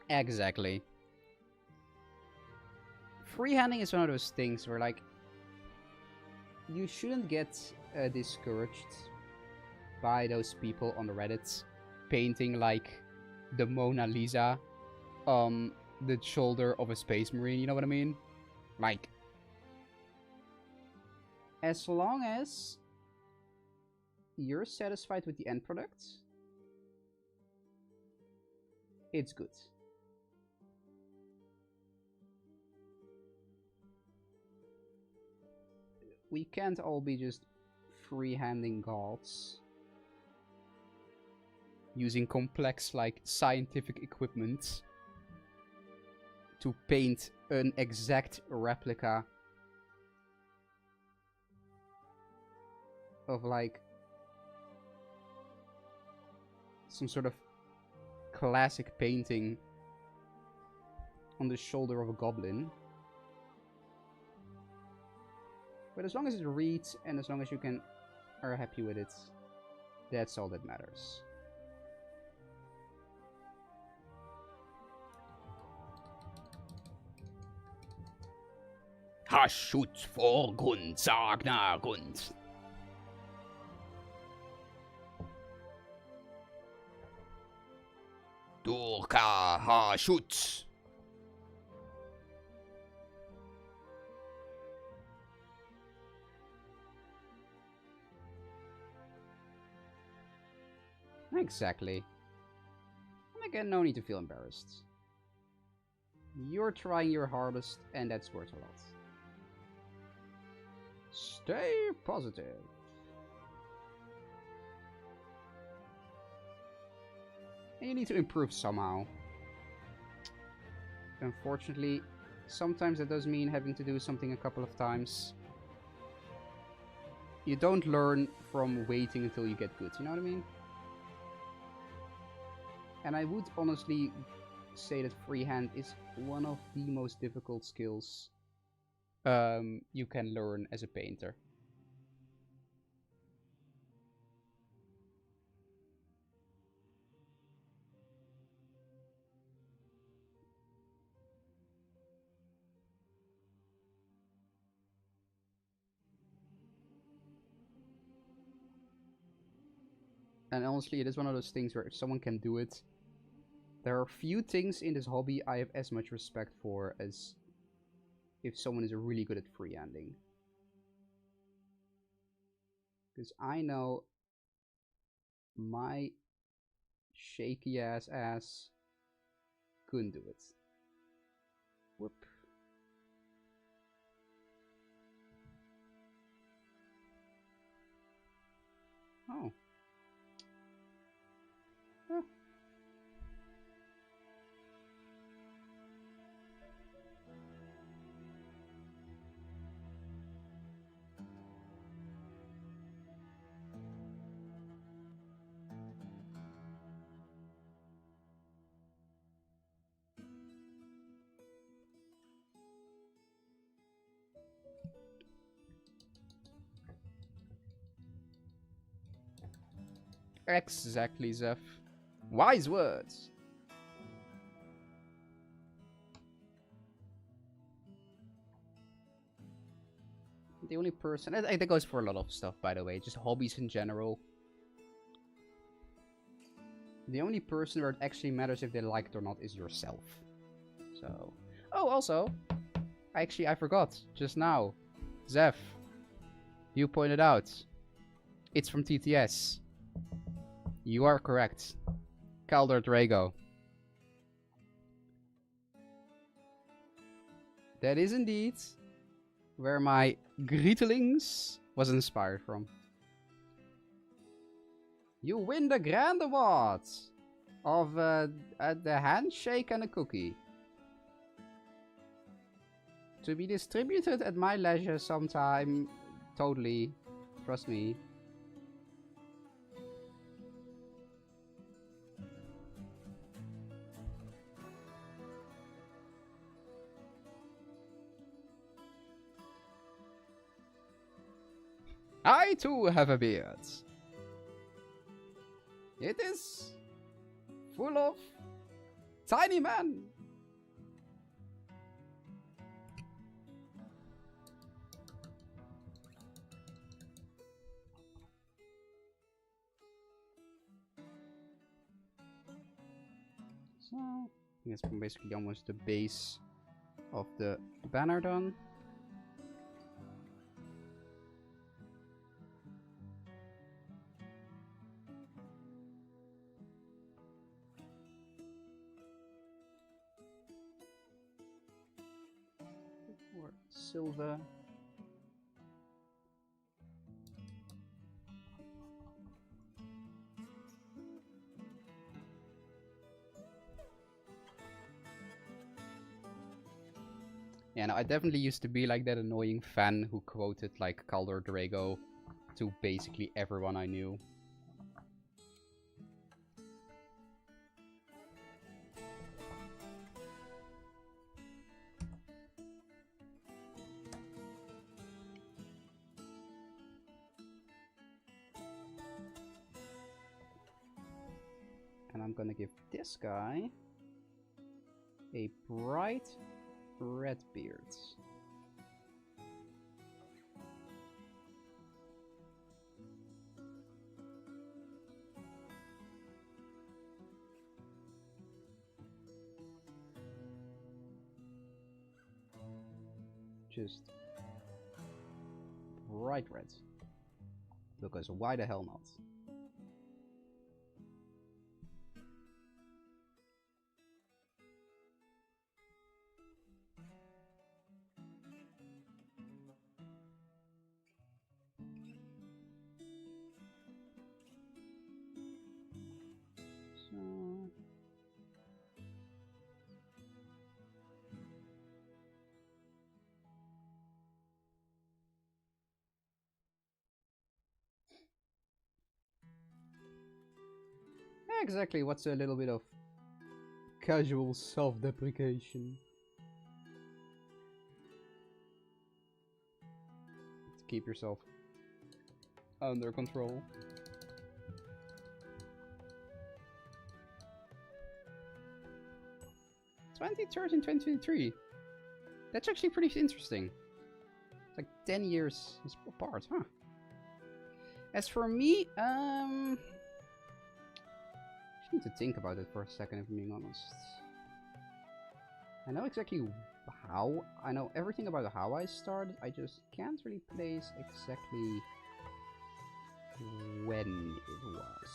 Exactly. Freehanding is one of those things where, like, you shouldn't get discouraged by those people on the Reddit painting, like, the Mona Lisa on the shoulder of a space marine, you know what I mean? Like, as long as you're satisfied with the end product, it's good. We can't all be just freehanding gods using complex, like, scientific equipment to paint an exact replica of, like, some sort of classic painting on the shoulder of a goblin. But as long as it reads, and as long as you are happy with it, that's all that matters. Haschut Vorgrund, Sagnergrund. Haha, shoot! Exactly. And again, no need to feel embarrassed. You're trying your hardest, and that's worth a lot. Stay positive. And you need to improve somehow. Unfortunately, sometimes that does mean having to do something a couple of times. You don't learn from waiting until you get good, you know what I mean? And I would honestly say that freehand is one of the most difficult skills you can learn as a painter. And honestly, it is one of those things where if someone can do it, there are few things in this hobby I have as much respect for as if someone is really good at freehanding. Because I know my shaky ass couldn't do it. Whoop. Oh. Huh. Exactly, Zeph. Wise words. The only person, I think that goes for a lot of stuff, by the way, just hobbies in general. The only person where it actually matters if they like it or not is yourself. So, oh, also, I forgot just now, Zeph, you pointed out it's from TTS. You are correct. Calder Drago. That is indeed where my greetlings was inspired from. You win the grand award of the handshake and a cookie. To be distributed at my leisure sometime. Totally. Trust me. I too have a beard. It is full of tiny men. So, I think it's basically almost the base of the banner done. Or silver. Yeah, no, I definitely used to be like that annoying fan who quoted like Calder Drago to basically everyone I knew. And I'm gonna give this guy a bright red beard. just bright red. Because why the hell not? So exactly, what's a little bit of casual self-deprecation to keep yourself under control. (2013, 2023). That's actually pretty interesting. It's like 10 years apart, huh? As for me, I need to think about it for a second, if I'm being honest. I know exactly how. I know everything about how I started. I just can't really place exactly when it was.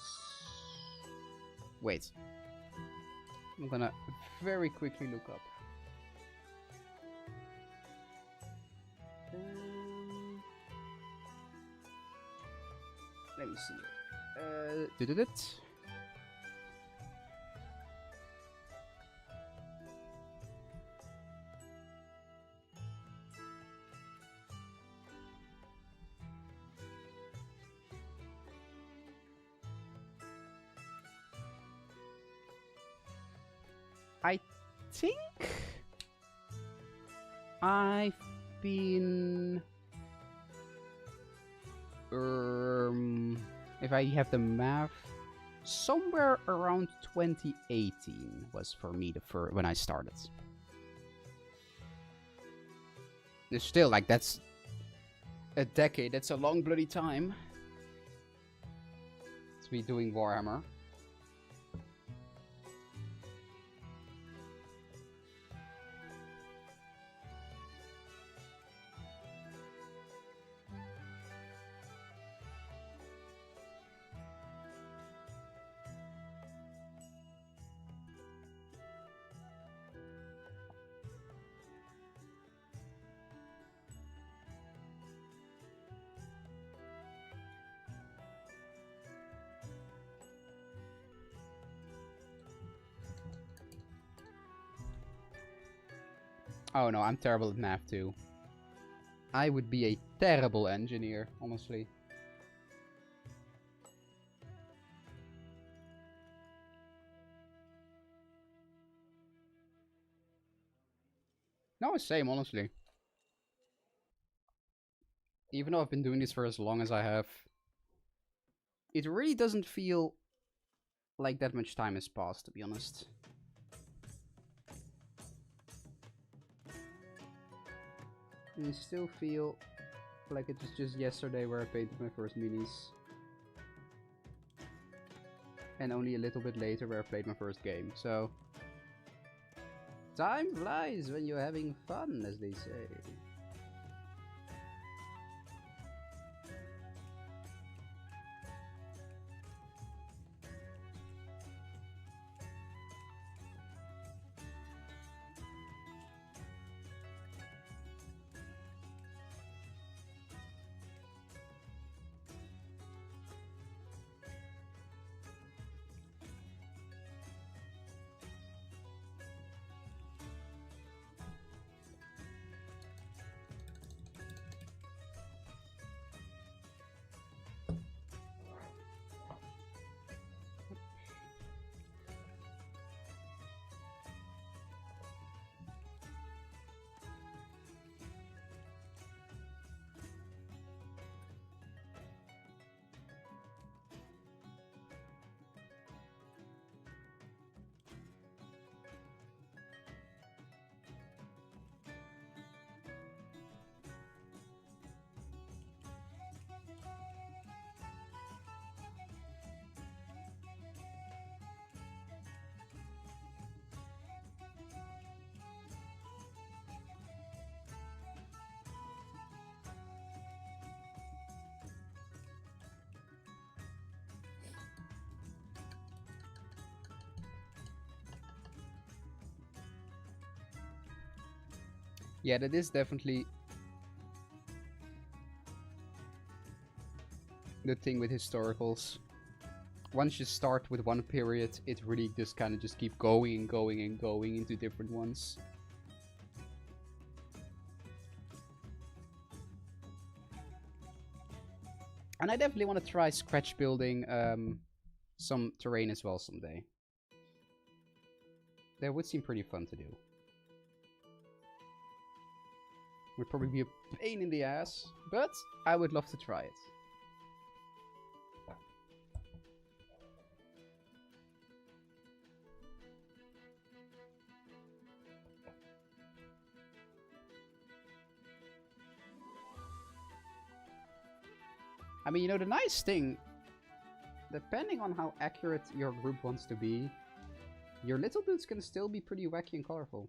Wait. I'm gonna very quickly look up. Let me see. Did it? I think I've been if I have the math, somewhere around 2018 was for me the first when I started. It's still like that's a decade. That's a long bloody time to be doing Warhammer. Oh no, I'm terrible at math too. I would be a terrible engineer, honestly. No, same, honestly. Even though I've been doing this for as long as I have, it really doesn't feel like that much time has passed, to be honest. I still feel like it was just yesterday where I painted my first minis. And only a little bit later where I played my first game, so... Time flies when you're having fun, as they say. Yeah, that is definitely the thing with historicals. Once you start with one period, it really just kind of just keep going and going and going into different ones. And I definitely want to try scratch building some terrain as well someday. That would seem pretty fun to do. Would probably be a pain in the ass, but I would love to try it. I mean, you know, the nice thing, depending on how accurate your group wants to be, your little dudes can still be pretty wacky and colorful.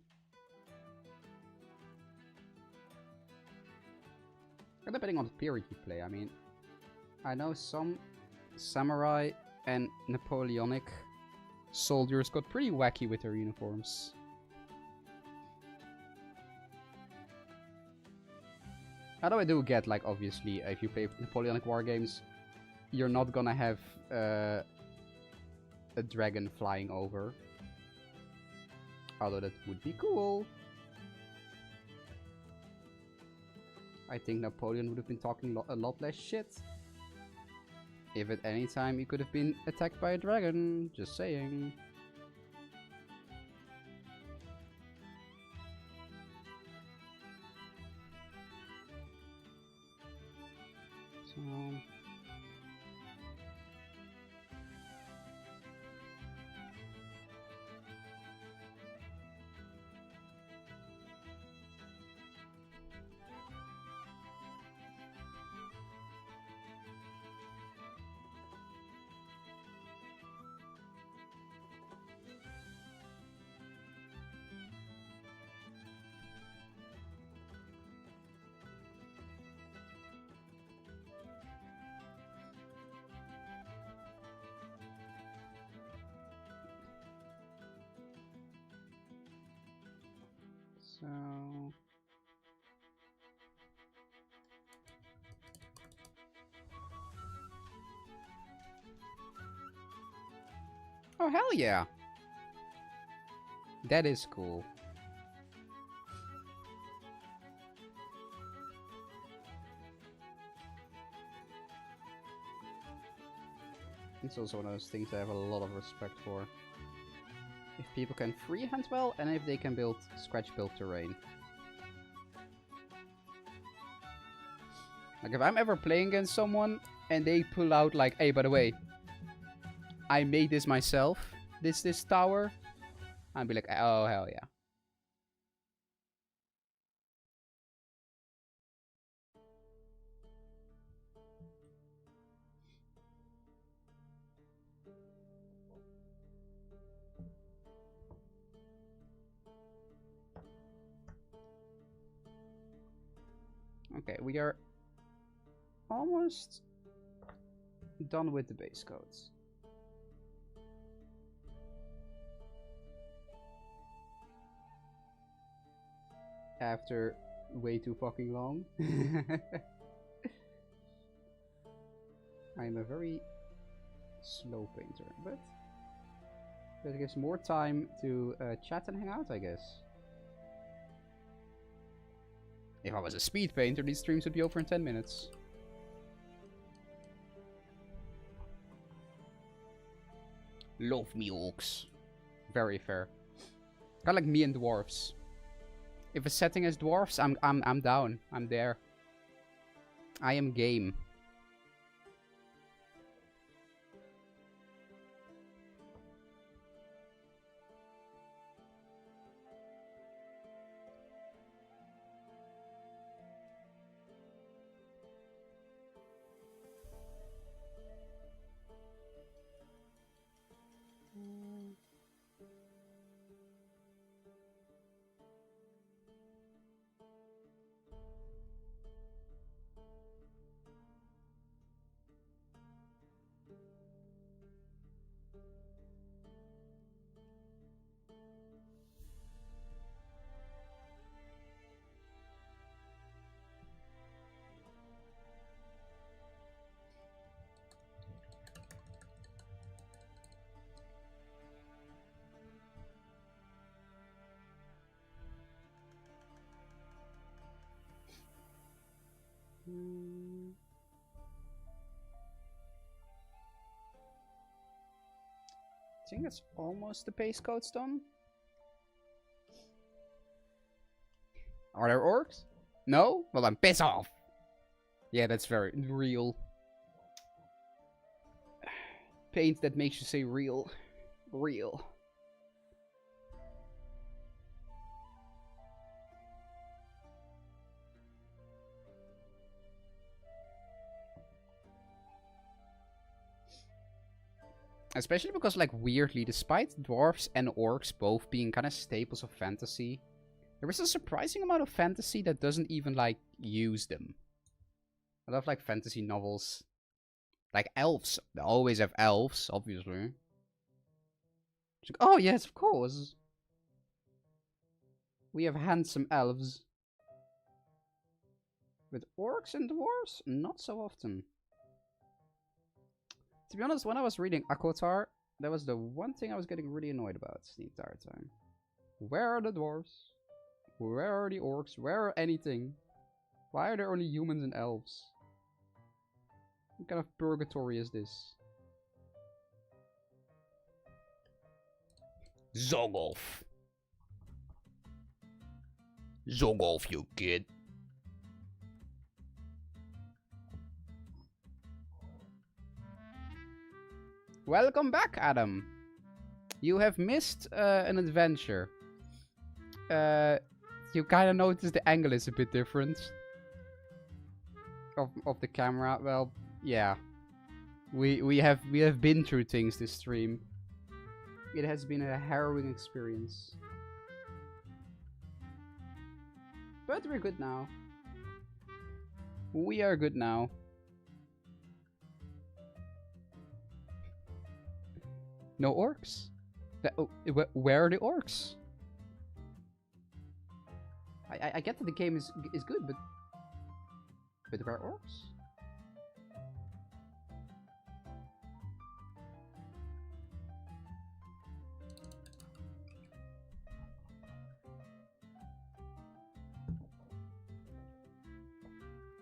And depending on the period you play, I mean, I know some samurai and Napoleonic soldiers got pretty wacky with their uniforms. Although I do get, like, obviously, if you play Napoleonic war games, you're not gonna have a dragon flying over. Although that would be cool. I think Napoleon would have been talking a lot less shit if at any time he could have been attacked by a dragon. Just saying. So... Oh, hell yeah. That is cool. It's also one of those things I have a lot of respect for. If people can freehand well, and if they can build scratch-built terrain. Like, if I'm ever playing against someone, and they pull out like, hey, by the way, I made this myself, this tower, I'd be like, oh, hell yeah. Okay, we are almost done with the base codes. After way too fucking long. I'm a very slow painter, but that gives more time to chat and hang out, I guess. If I was a speed painter, these streams would be over in 10 minutes. Love me orcs. Very fair. Kind of like me and dwarves. If a setting has dwarves, I'm down. I'm there. I am game. I think it's almost the base code's done. Are there orcs? No? Well then piss off! Yeah, that's very real. Paint that makes you say real. Real. Especially because, like, weirdly, despite dwarves and orcs both being kind of staples of fantasy, there is a surprising amount of fantasy that doesn't even, like, use them. I love, like, fantasy novels. Like, elves. They always have elves, obviously. It's like, oh, yes, of course. We have handsome elves. With orcs and dwarves? Not so often. To be honest, when I was reading Akotar, that was the one thing I was getting really annoyed about the entire time. Where are the dwarves? Where are the orcs? Where are anything? Why are there only humans and elves? What kind of purgatory is this? Zogolf. Zogolf, you kid. Welcome back, Adam. You have missed an adventure. You kind of noticed the angle is a bit different of the camera. Well, yeah. We have been through things this stream. It has been a harrowing experience. But we're good now. We are good now. No orcs? Where are the orcs? I get that the game is good, but where are orcs?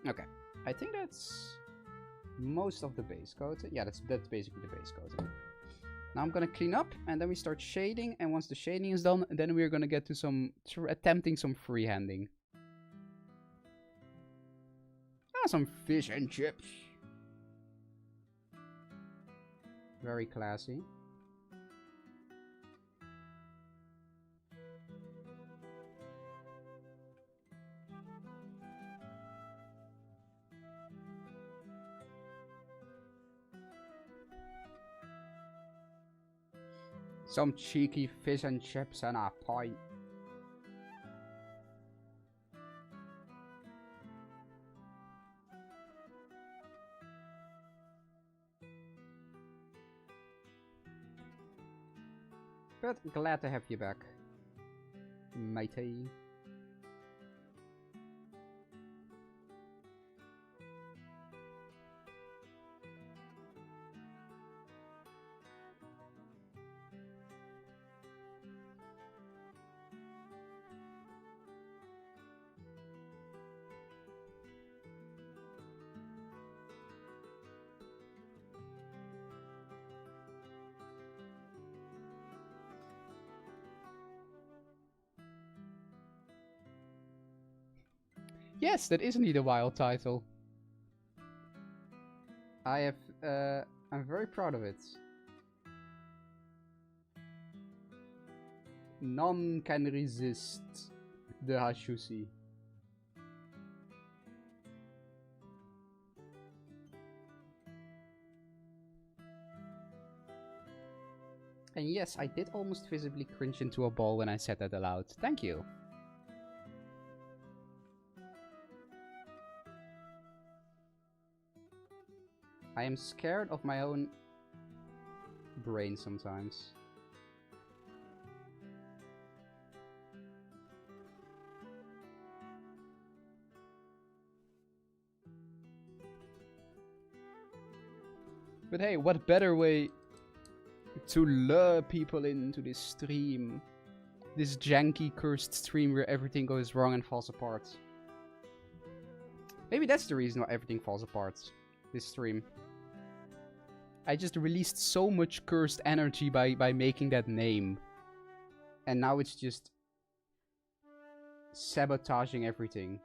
Okay, I think that's most of the base code. Yeah, that's basically the base code. Now I'm gonna clean up, and then we start shading, and once the shading is done, then we're gonna get to attempting some freehanding. Ah, some fish and chips. Very classy. Some cheeky fish and chips and a pint. But glad to have you back, matey. Yes, that is indeed a wild title. I'm very proud of it. None can resist the HASHUSSY. And yes, I did almost visibly cringe into a ball when I said that aloud. Thank you. I am scared of my own brain sometimes. But hey, what better way to lure people into this stream? This janky, cursed stream where everything goes wrong and falls apart. Maybe that's the reason why everything falls apart. This stream. I just released so much cursed energy by making that name. And now it's just sabotaging everything.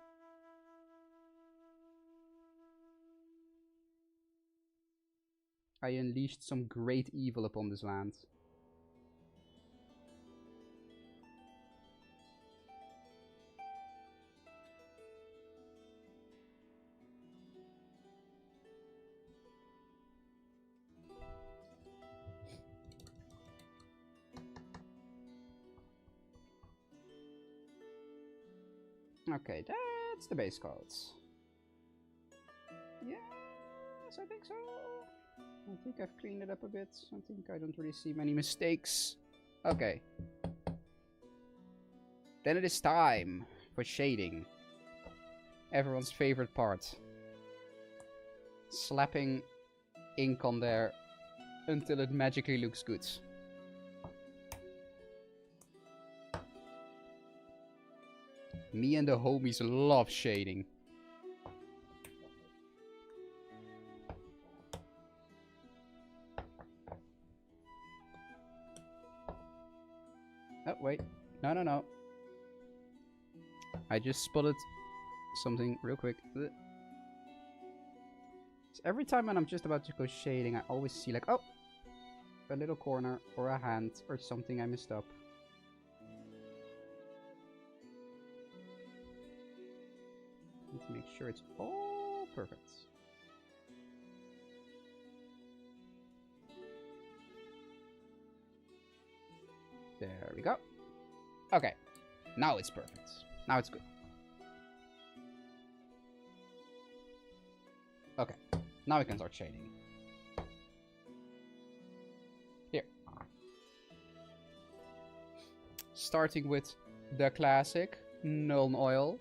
I unleashed some great evil upon this land. Okay, that's the base codes. Yes, I think so. I think I've cleaned it up a bit. I think I don't really see many mistakes. Okay. Then it is time for shading. Everyone's favorite part. Slapping ink on there until it magically looks good. Me and the homies love shading. Oh, wait. No, no, no. I just spotted something real quick. So every time when I'm just about to go shading, I always see like, oh, a little corner or a hand or something I messed up. Need to make sure it's all perfect. There we go. Okay. Now it's perfect. Now it's good. Okay. Now we can start shading. Here. Starting with the classic Nuln Oil.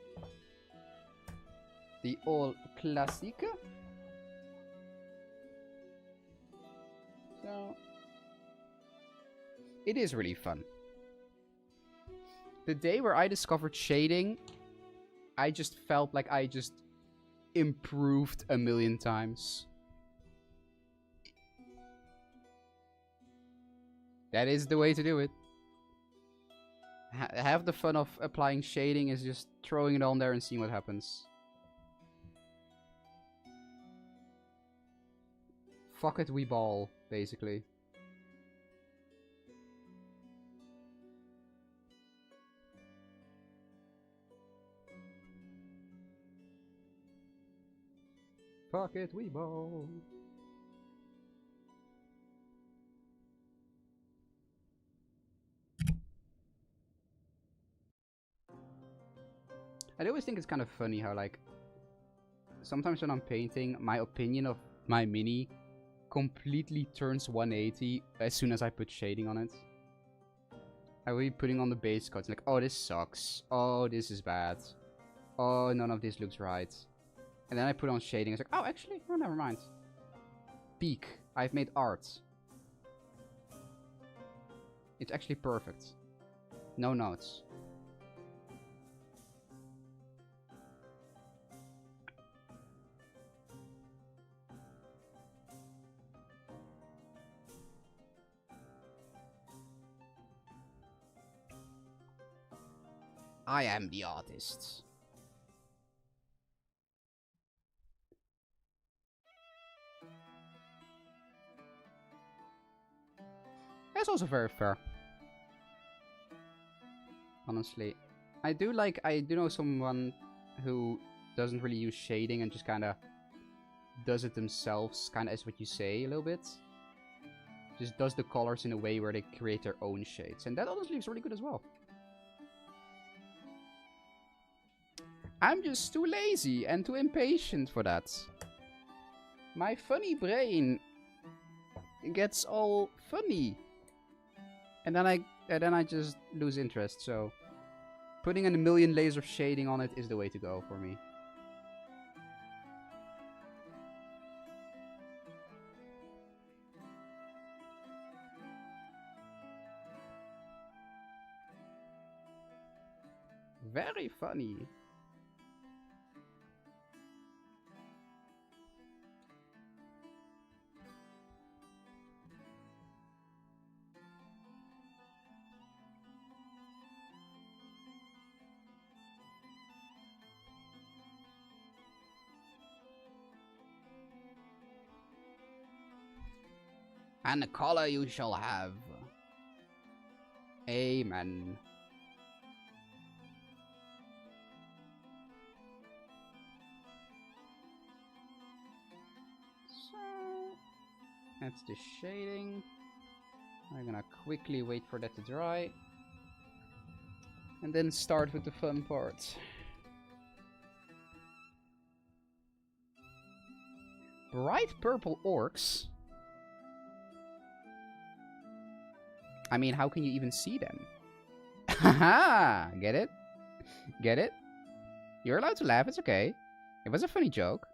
The All Classique. So it is really fun. The day where I discovered shading, I just felt like I just improved a million times. That is the way to do it. Have the fun of applying shading is just throwing it on there and seeing what happens. Fuck it, we ball, basically. Fuck it, we ball. I always think it's kind of funny how, like, sometimes when I'm painting, my opinion of my mini completely turns 180 as soon as I put shading on it. I will be putting on the base coats, like, oh, this sucks. Oh, this is bad. Oh, none of this looks right. And then I put on shading, it's like, oh, actually, oh, never mind. Peak. I've made art. It's actually perfect. No notes. I am the artist. That's also very fair. Honestly. I do know someone who doesn't really use shading and just kinda does it themselves, kinda as what you say a little bit. Just does the colors in a way where they create their own shades. And that honestly looks really good as well. I'm just too lazy and too impatient for that. My funny brain gets all funny. And then I just lose interest, so putting in a million layers of shading on it is the way to go for me. Very funny. and color you shall have. Amen. So, that's the shading. I'm gonna quickly wait for that to dry. And then start with the fun part. Bright purple orcs? I mean, how can you even see them? Haha! Get it? Get it? You're allowed to laugh, it's okay. It was a funny joke.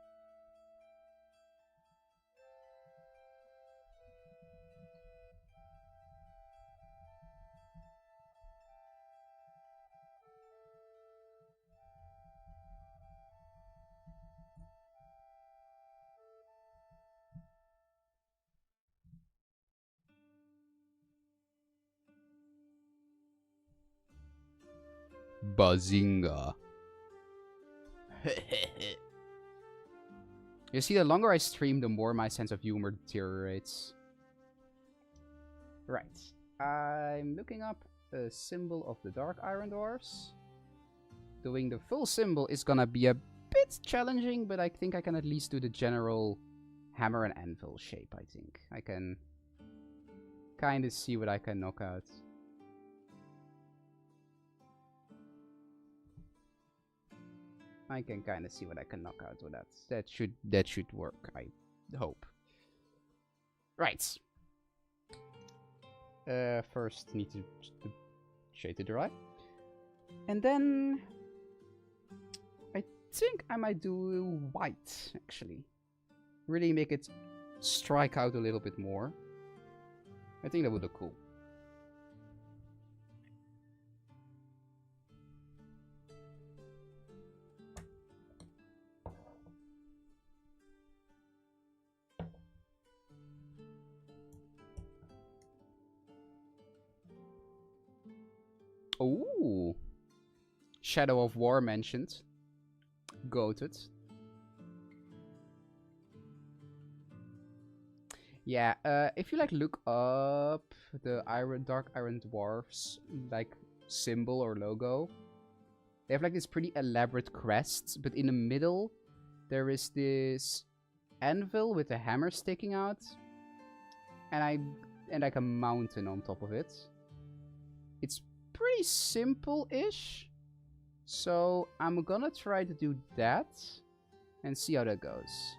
Bazinga. You see, the longer I stream, the more my sense of humor deteriorates. Right. I'm looking up a symbol of the Dark Iron Dwarfs. Doing the full symbol is gonna be a bit challenging, but I think I can at least do the general hammer and anvil shape, I think. I can kind of see what I can knock out. I can kind of see what I can knock out with that. That should work, I hope. Right. First need to shade to dry. And then I think I might do white, actually. Really make it strike out a little bit more. I think that would look cool. Ooh. Shadow of War mentioned. Goated. Yeah, if you like look up the Dark Iron Dwarfs like symbol or logo, they have like this pretty elaborate crest, but in the middle there is this anvil with a hammer sticking out, and like a mountain on top of it. It's pretty simple-ish, so I'm gonna try to do that and see how that goes.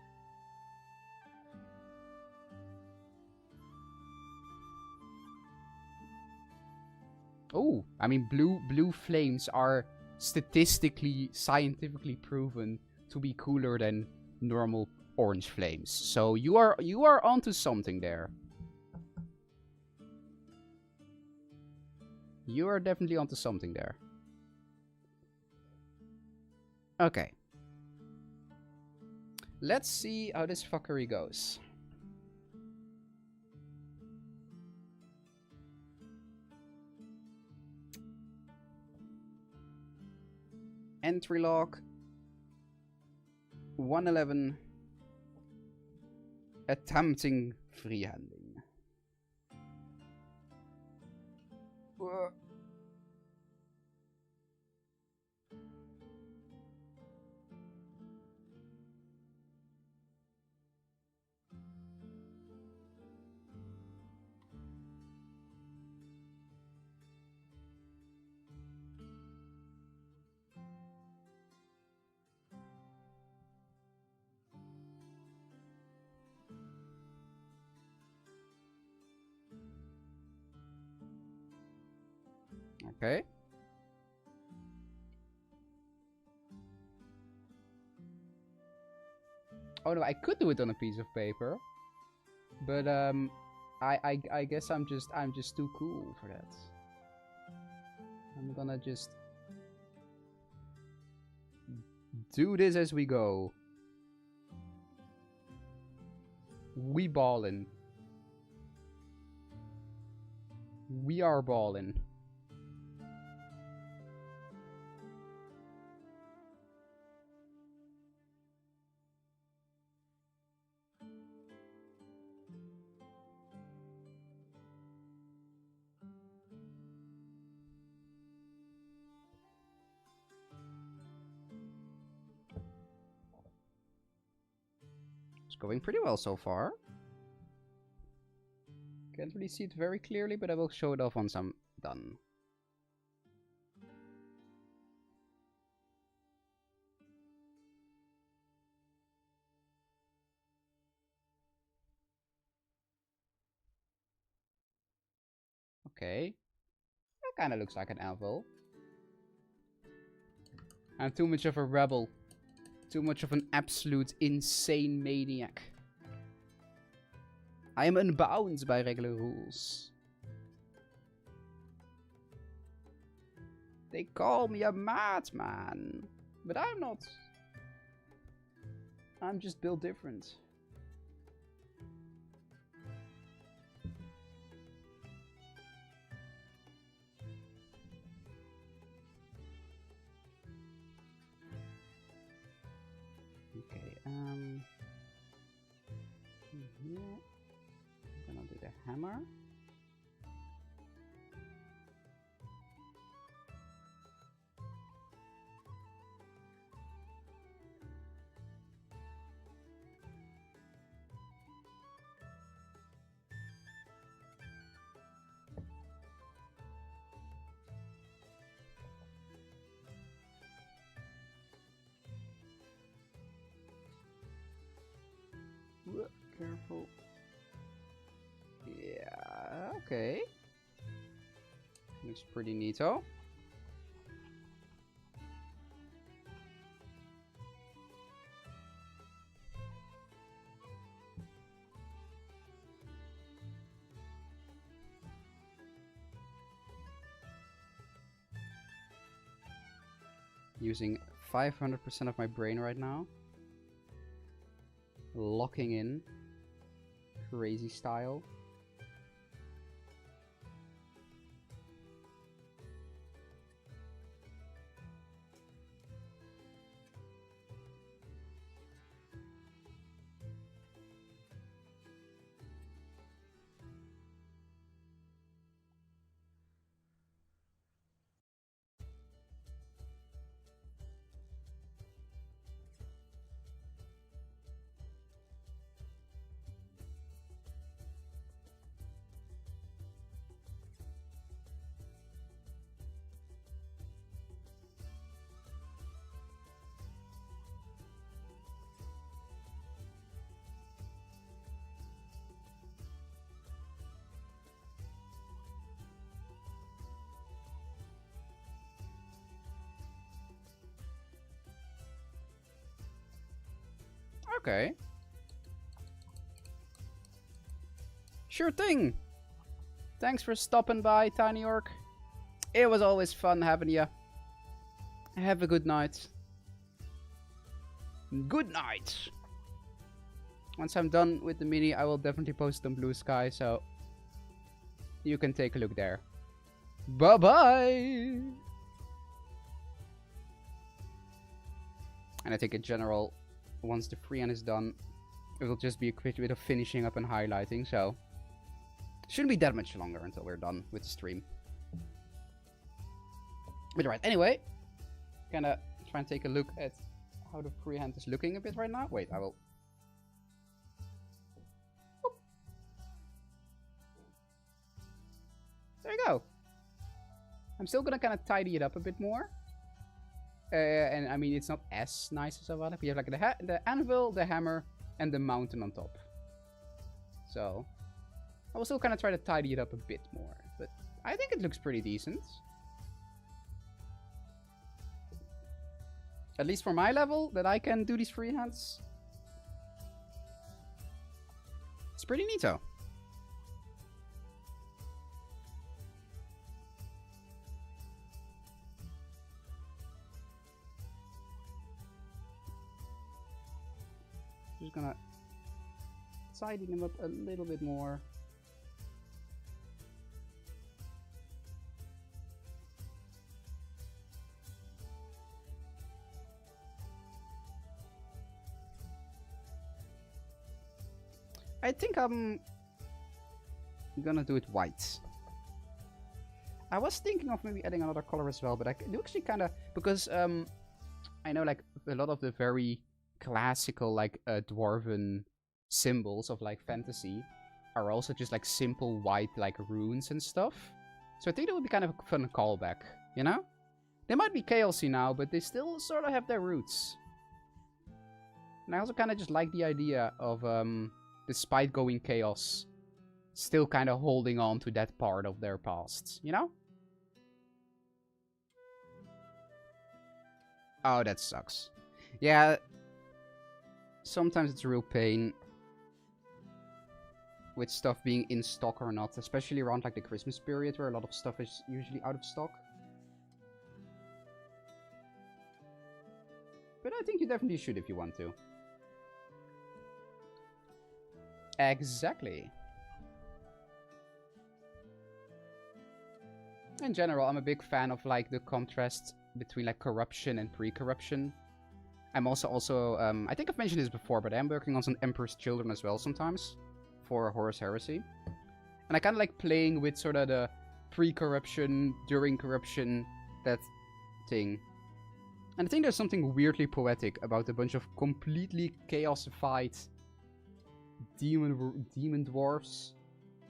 Oh, I mean, blue flames are statistically, scientifically proven to be cooler than normal orange flames. So you are onto something there. You are definitely onto something there. Okay. Let's see how this fuckery goes. Entry log 111. Attempting freehanding. Okay. Oh no, I could do it on a piece of paper, but I guess I'm just too cool for that. I'm gonna just do this as we go. We ballin'. We are ballin'. going pretty well so far. Can't really see it very clearly, but I will show it off once I'm done. Okay. That kind of looks like an anvil. I'm too much of a rebel. Too much of an absolute insane maniac. I am unbound by regular rules. They call me a madman. But I'm not. I'm just built different. Okay, here I'm gonna do the hammer. Careful. Yeah, okay. Looks pretty neato. Using 500% of my brain right now. Locking in. Crazy style. Okay. Sure thing. Thanks for stopping by, Tiny Orc. It was always fun having you. Have a good night. Good night. Once I'm done with the mini, I will definitely post on Blue Sky, so you can take a look there. Bye-bye! And I think in general, once the freehand is done, it will just be a quick bit of finishing up and highlighting, so shouldn't be that much longer until we're done with the stream. But right, anyway, gonna try and take a look at how the freehand is looking a bit right now. Wait, I will. Oop. There you go. I'm still gonna kind of tidy it up a bit more. And I mean, it's not as nice as I want it. We have like the anvil, the hammer, and the mountain on top. So I will still kind of try to tidy it up a bit more. But I think it looks pretty decent. At least for my level, that I can do these freehands. It's pretty neato. Just gonna tidy them up a little bit more. I think I'm gonna do it white. I was thinking of maybe adding another color as well, but I do actually kind of, because I know like a lot of the very classical like dwarven symbols of like fantasy are also just like simple white like runes and stuff. So I think that would be kind of a fun callback, you know? They might be chaosy now, but they still sort of have their roots. And I also kind of just like the idea of, despite going chaos, still kind of holding on to that part of their past, you know? Oh, that sucks. Yeah, sometimes it's a real pain with stuff being in stock or not, especially around like the Christmas period where a lot of stuff is usually out of stock. But I think you definitely should if you want to. Exactly. In general, I'm a big fan of like the contrast between like corruption and pre-corruption. I'm also I think I've mentioned this before, but I'm working on some Emperor's Children as well sometimes for Horus Heresy. And I kind of like playing with sort of the pre-corruption, during corruption, that thing. And I think there's something weirdly poetic about a bunch of completely chaosified demon dwarfs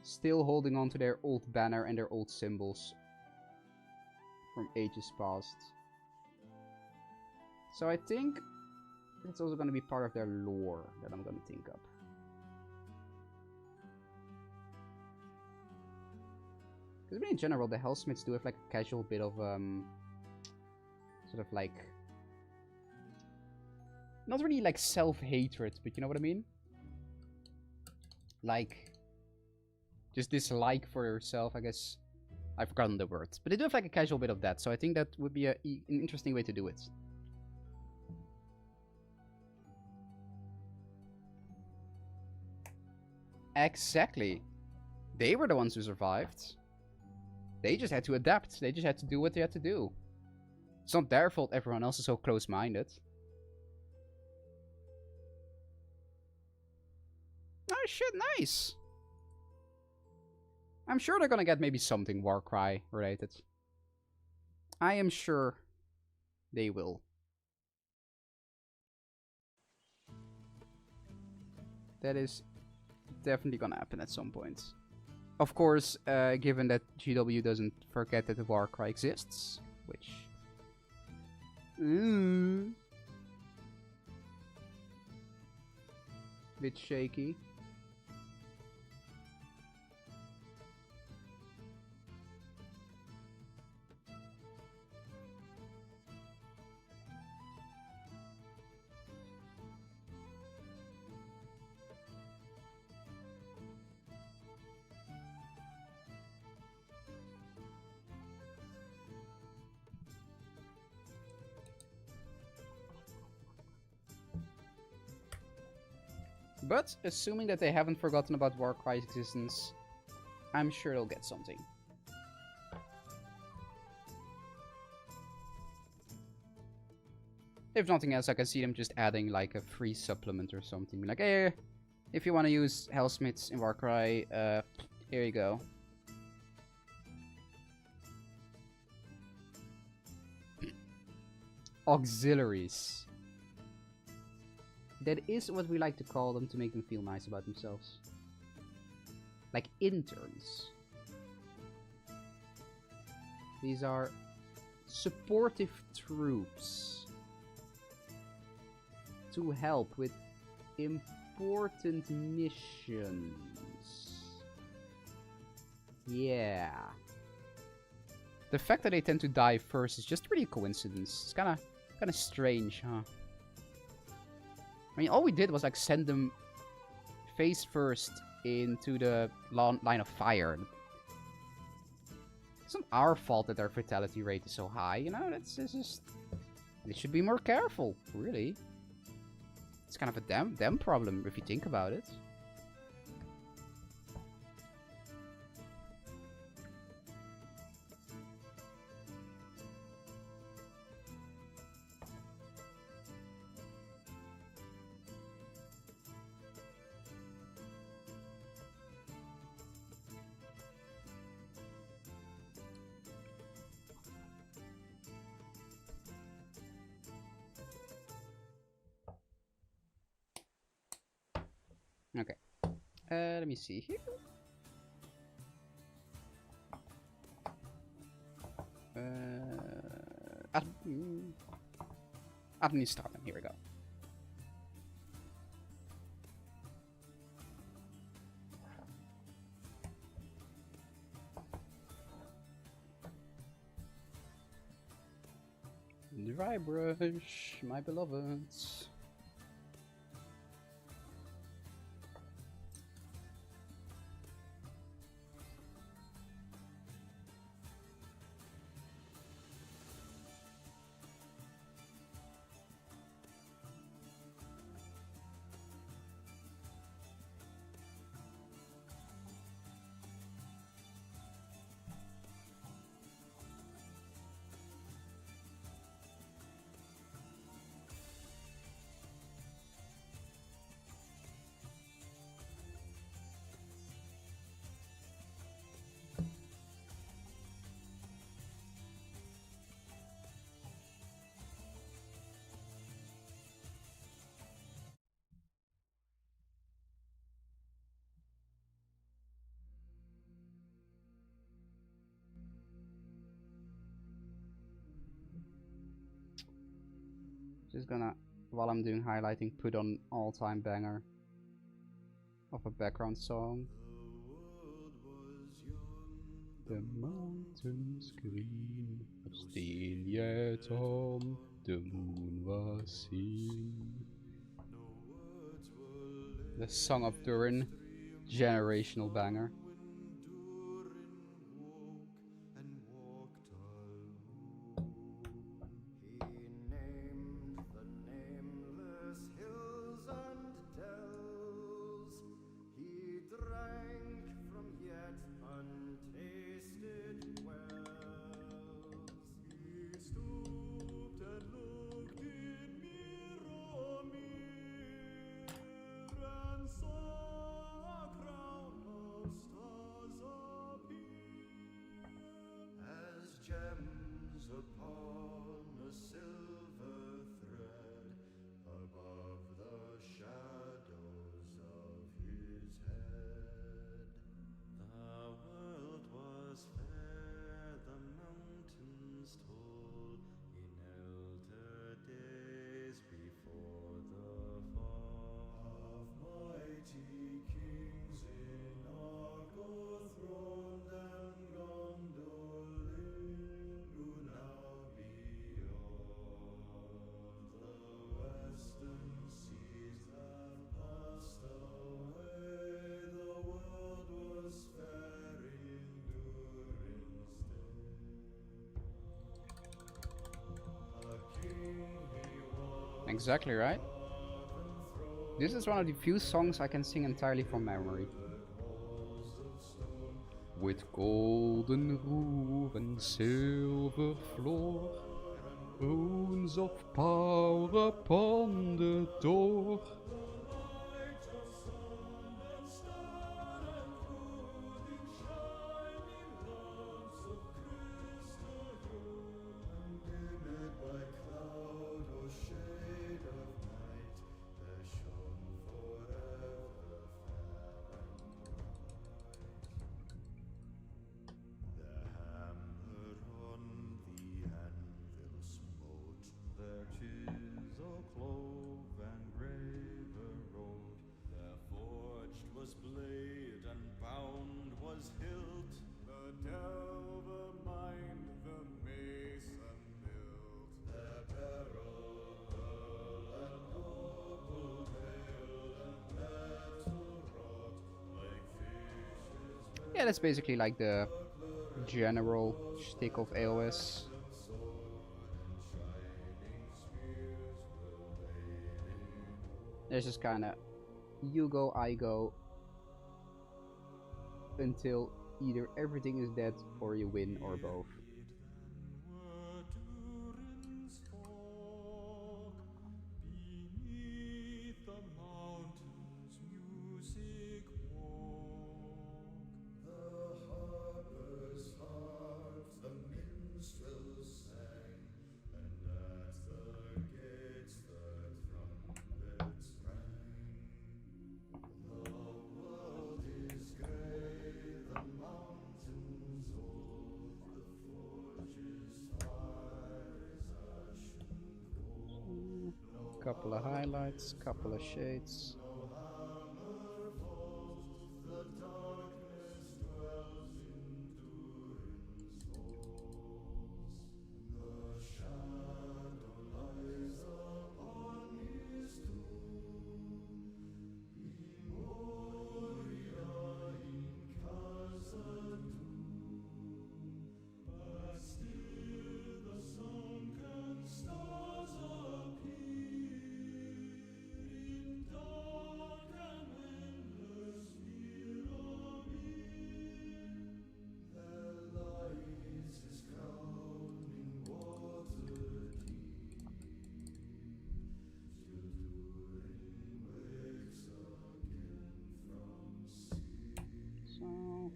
still holding on to their old banner and their old symbols from ages past. So I think it's also going to be part of their lore that I'm going to think up. Because in general, the Hellsmiths do have like a casual bit of sort of like, not really like self-hatred, but you know what I mean? Like, just dislike for yourself, I guess. I've forgotten the words. But they do have like a casual bit of that, so I think that would be an interesting way to do it. Exactly. They were the ones who survived. They just had to adapt. They just had to do what they had to do. It's not their fault everyone else is so close-minded. Oh shit, nice! I'm sure they're gonna get maybe something Warcry related. I am sure they will. That is definitely gonna happen at some point. Of course, given that GW doesn't forget that the Warcry exists, which... bit shaky. But, assuming that they haven't forgotten about Warcry's existence, I'm sure they'll get something. If nothing else, I can see them just adding like a free supplement or something. Like, hey, if you want to use Hellsmiths in Warcry, here you go. Auxiliaries. That is what we like to call them to make them feel nice about themselves. Like interns. These are supportive troops to help with important missions. Yeah. The fact that they tend to die first is just really a coincidence. It's kind of strange, huh? I mean, all we did was like send them face first into the line of fire. It's not our fault that their fatality rate is so high, you know? It's just... They should be more careful, really. It's kind of a them problem, if you think about it. Okay. Let me see here. Administraten, here we go. Dry brush, my beloveds. Just gonna, while I'm doing highlighting, put on all-time banger of a background song. The mountains green are still yet on, the moon was seen. The Song of Durin, generational banger. Exactly right. This is one of the few songs I can sing entirely from memory. With golden roof and silver floor, runes of power upon the door. Yeah, that's basically like the general shtick of AOS. There's just kinda you go, I go, until either everything is dead or you win or both. couple of highlights, couple of shades. So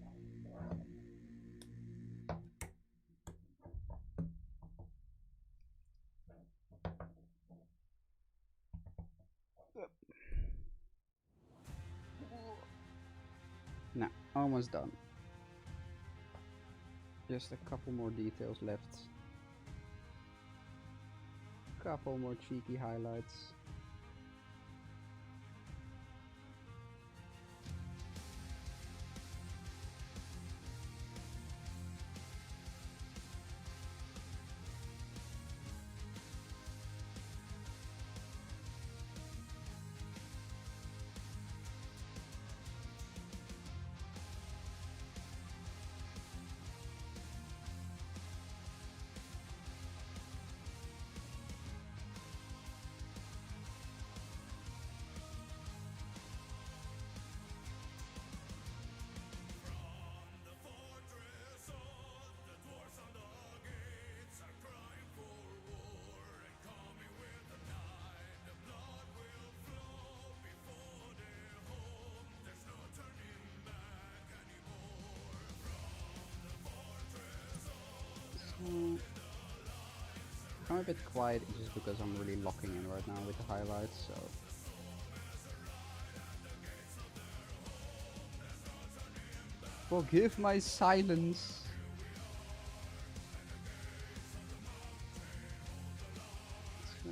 now, almost done. Just a couple more details left. Couple more cheeky highlights. I'm a bit quiet just because I'm really locking in right now with the highlights, so. Forgive my silence. So.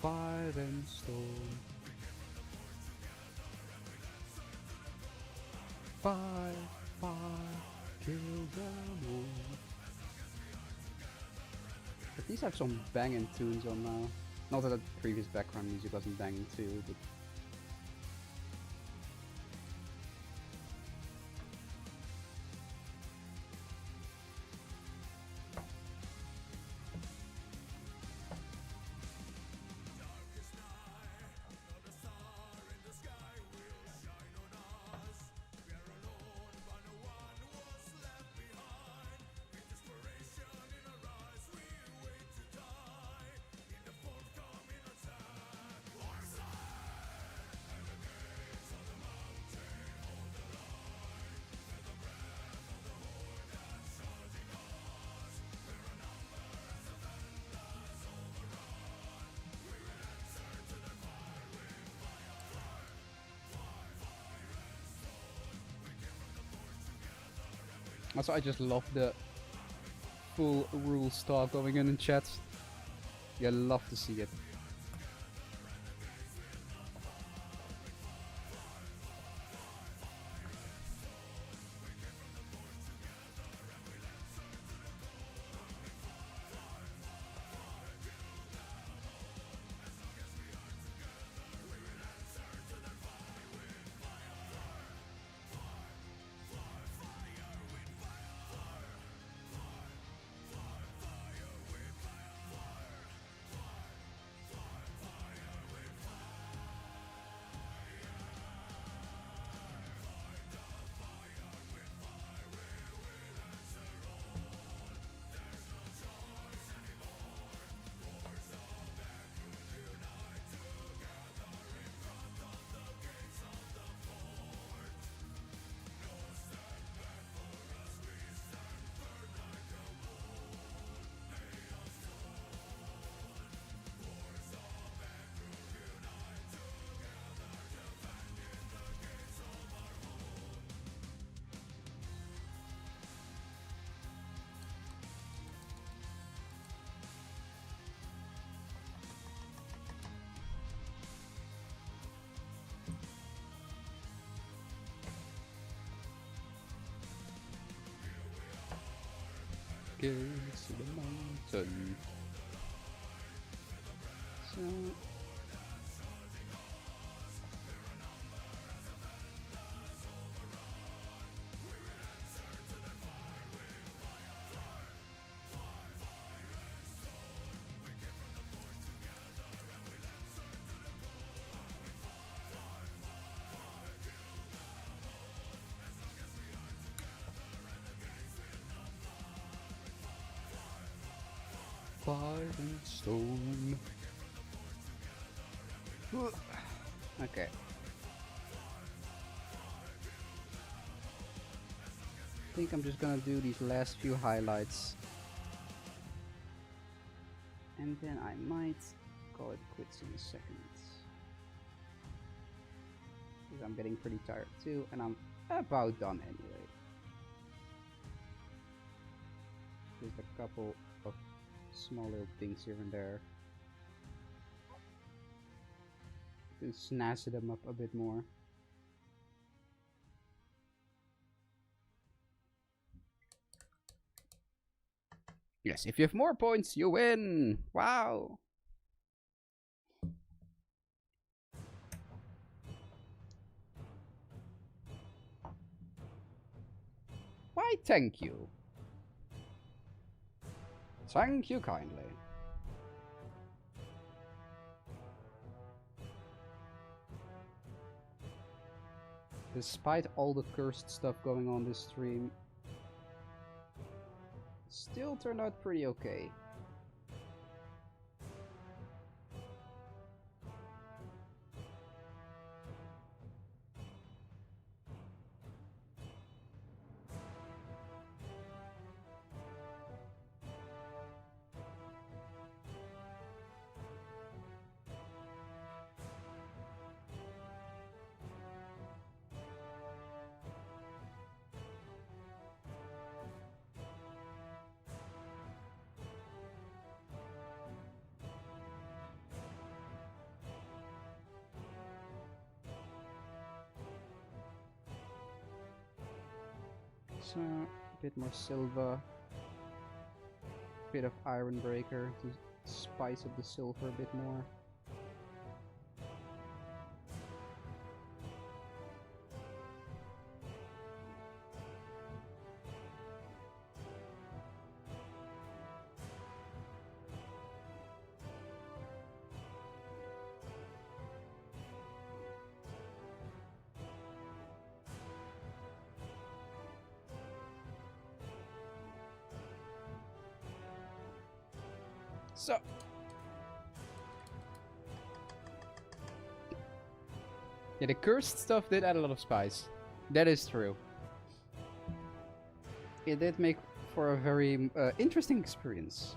Fire and storm. Fire, kill them all. But these have some banging tunes on now. Not that the previous background music wasn't banging too, but also I just love the full rule start going in chat. You love to see it. staircase to the mountain. So fire and stone. Okay. I think I'm just gonna do these last few highlights. And then I might call it quits in a second. Because I'm getting pretty tired too, and I'm about done anyway. Just a couple of small little things here and there. To snazz them up a bit more. Yes, if you have more points, you win! Wow! Why, thank you. Thank you kindly. Despite all the cursed stuff going on this stream, still turned out pretty okay. So, a bit more silver, bit of iron breaker to spice up the silver a bit more. So, yeah, the cursed stuff did add a lot of spice. That is true. It did make for a very interesting experience.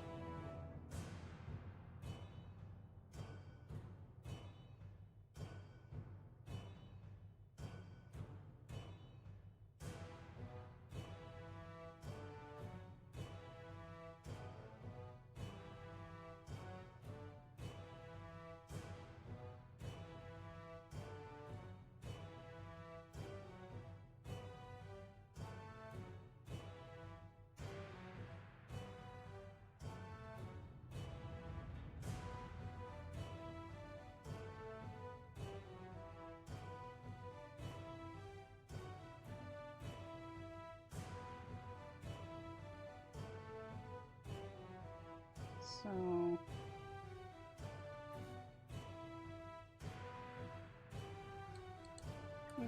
So,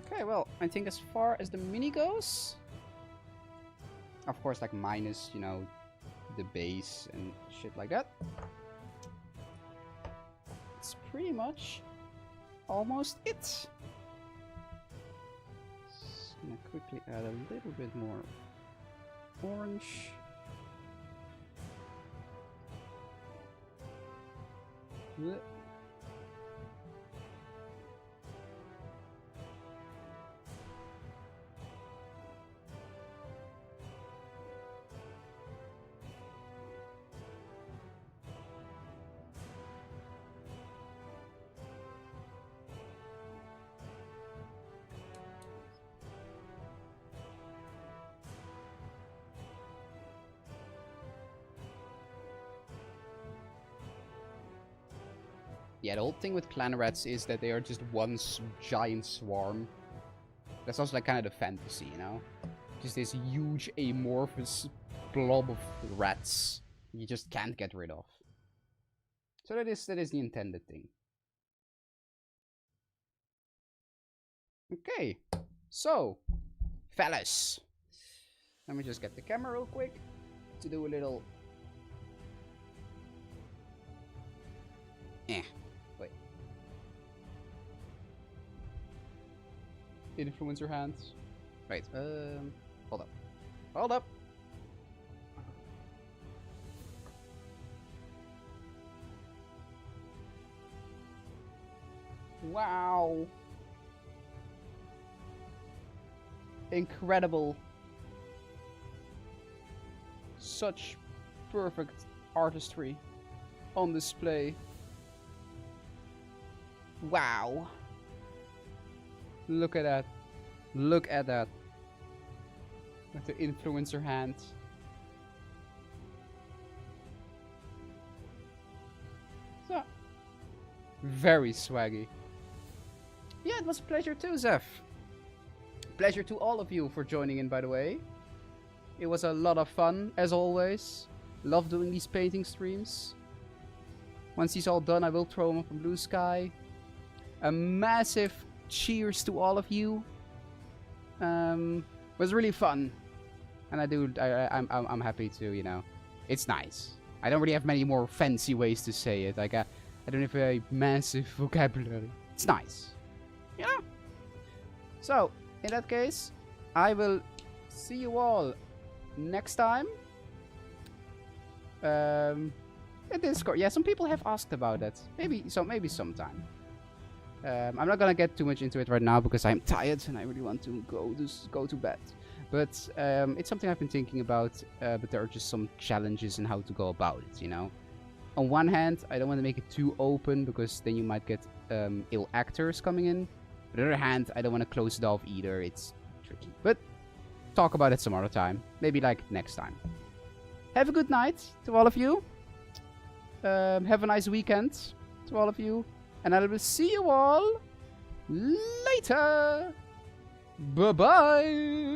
okay, well, I think as far as the mini goes, of course, like minus, you know, the base and shit like that, it's pretty much almost it. Just gonna quickly add a little bit more orange. Blech. Yeah, the whole thing with clan rats is that they are just one giant swarm. That's also like kind of the fantasy, you know? Just this huge amorphous blob of rats you just can't get rid of. So that is the intended thing. Okay, so fellas, let me just get the camera real quick to do a little. Wait. Influencer hands. Wait. Hold up. Hold up. Wow. Incredible. Such perfect artistry on display. Wow. Look at that. Look at that. With the influencer hand. So, very swaggy. Yeah, it was a pleasure too, Zeph. Pleasure to all of you for joining in, by the way. It was a lot of fun, as always. Love doing these painting streams. Once he's all done, I will throw him up in Blue Sky. A massive cheers to all of you. Was really fun, and I'm happy to, you know, it's nice. I don't really have many more fancy ways to say it. Like I don't have a massive vocabulary. It's nice, yeah. So in that case, I will see you all next time. In Discord. Yeah, some people have asked about that. Maybe sometime. I'm not gonna get too much into it right now because I'm tired and I really want to go to bed. But it's something I've been thinking about. But there are just some challenges in how to go about it. You know, on one hand, I don't want to make it too open because then you might get ill actors coming in. On the other hand, I don't want to close it off either. It's tricky. But talk about it some other time. Maybe like next time. Have a good night to all of you. Have a nice weekend to all of you. And I will see you all later. Bye-bye.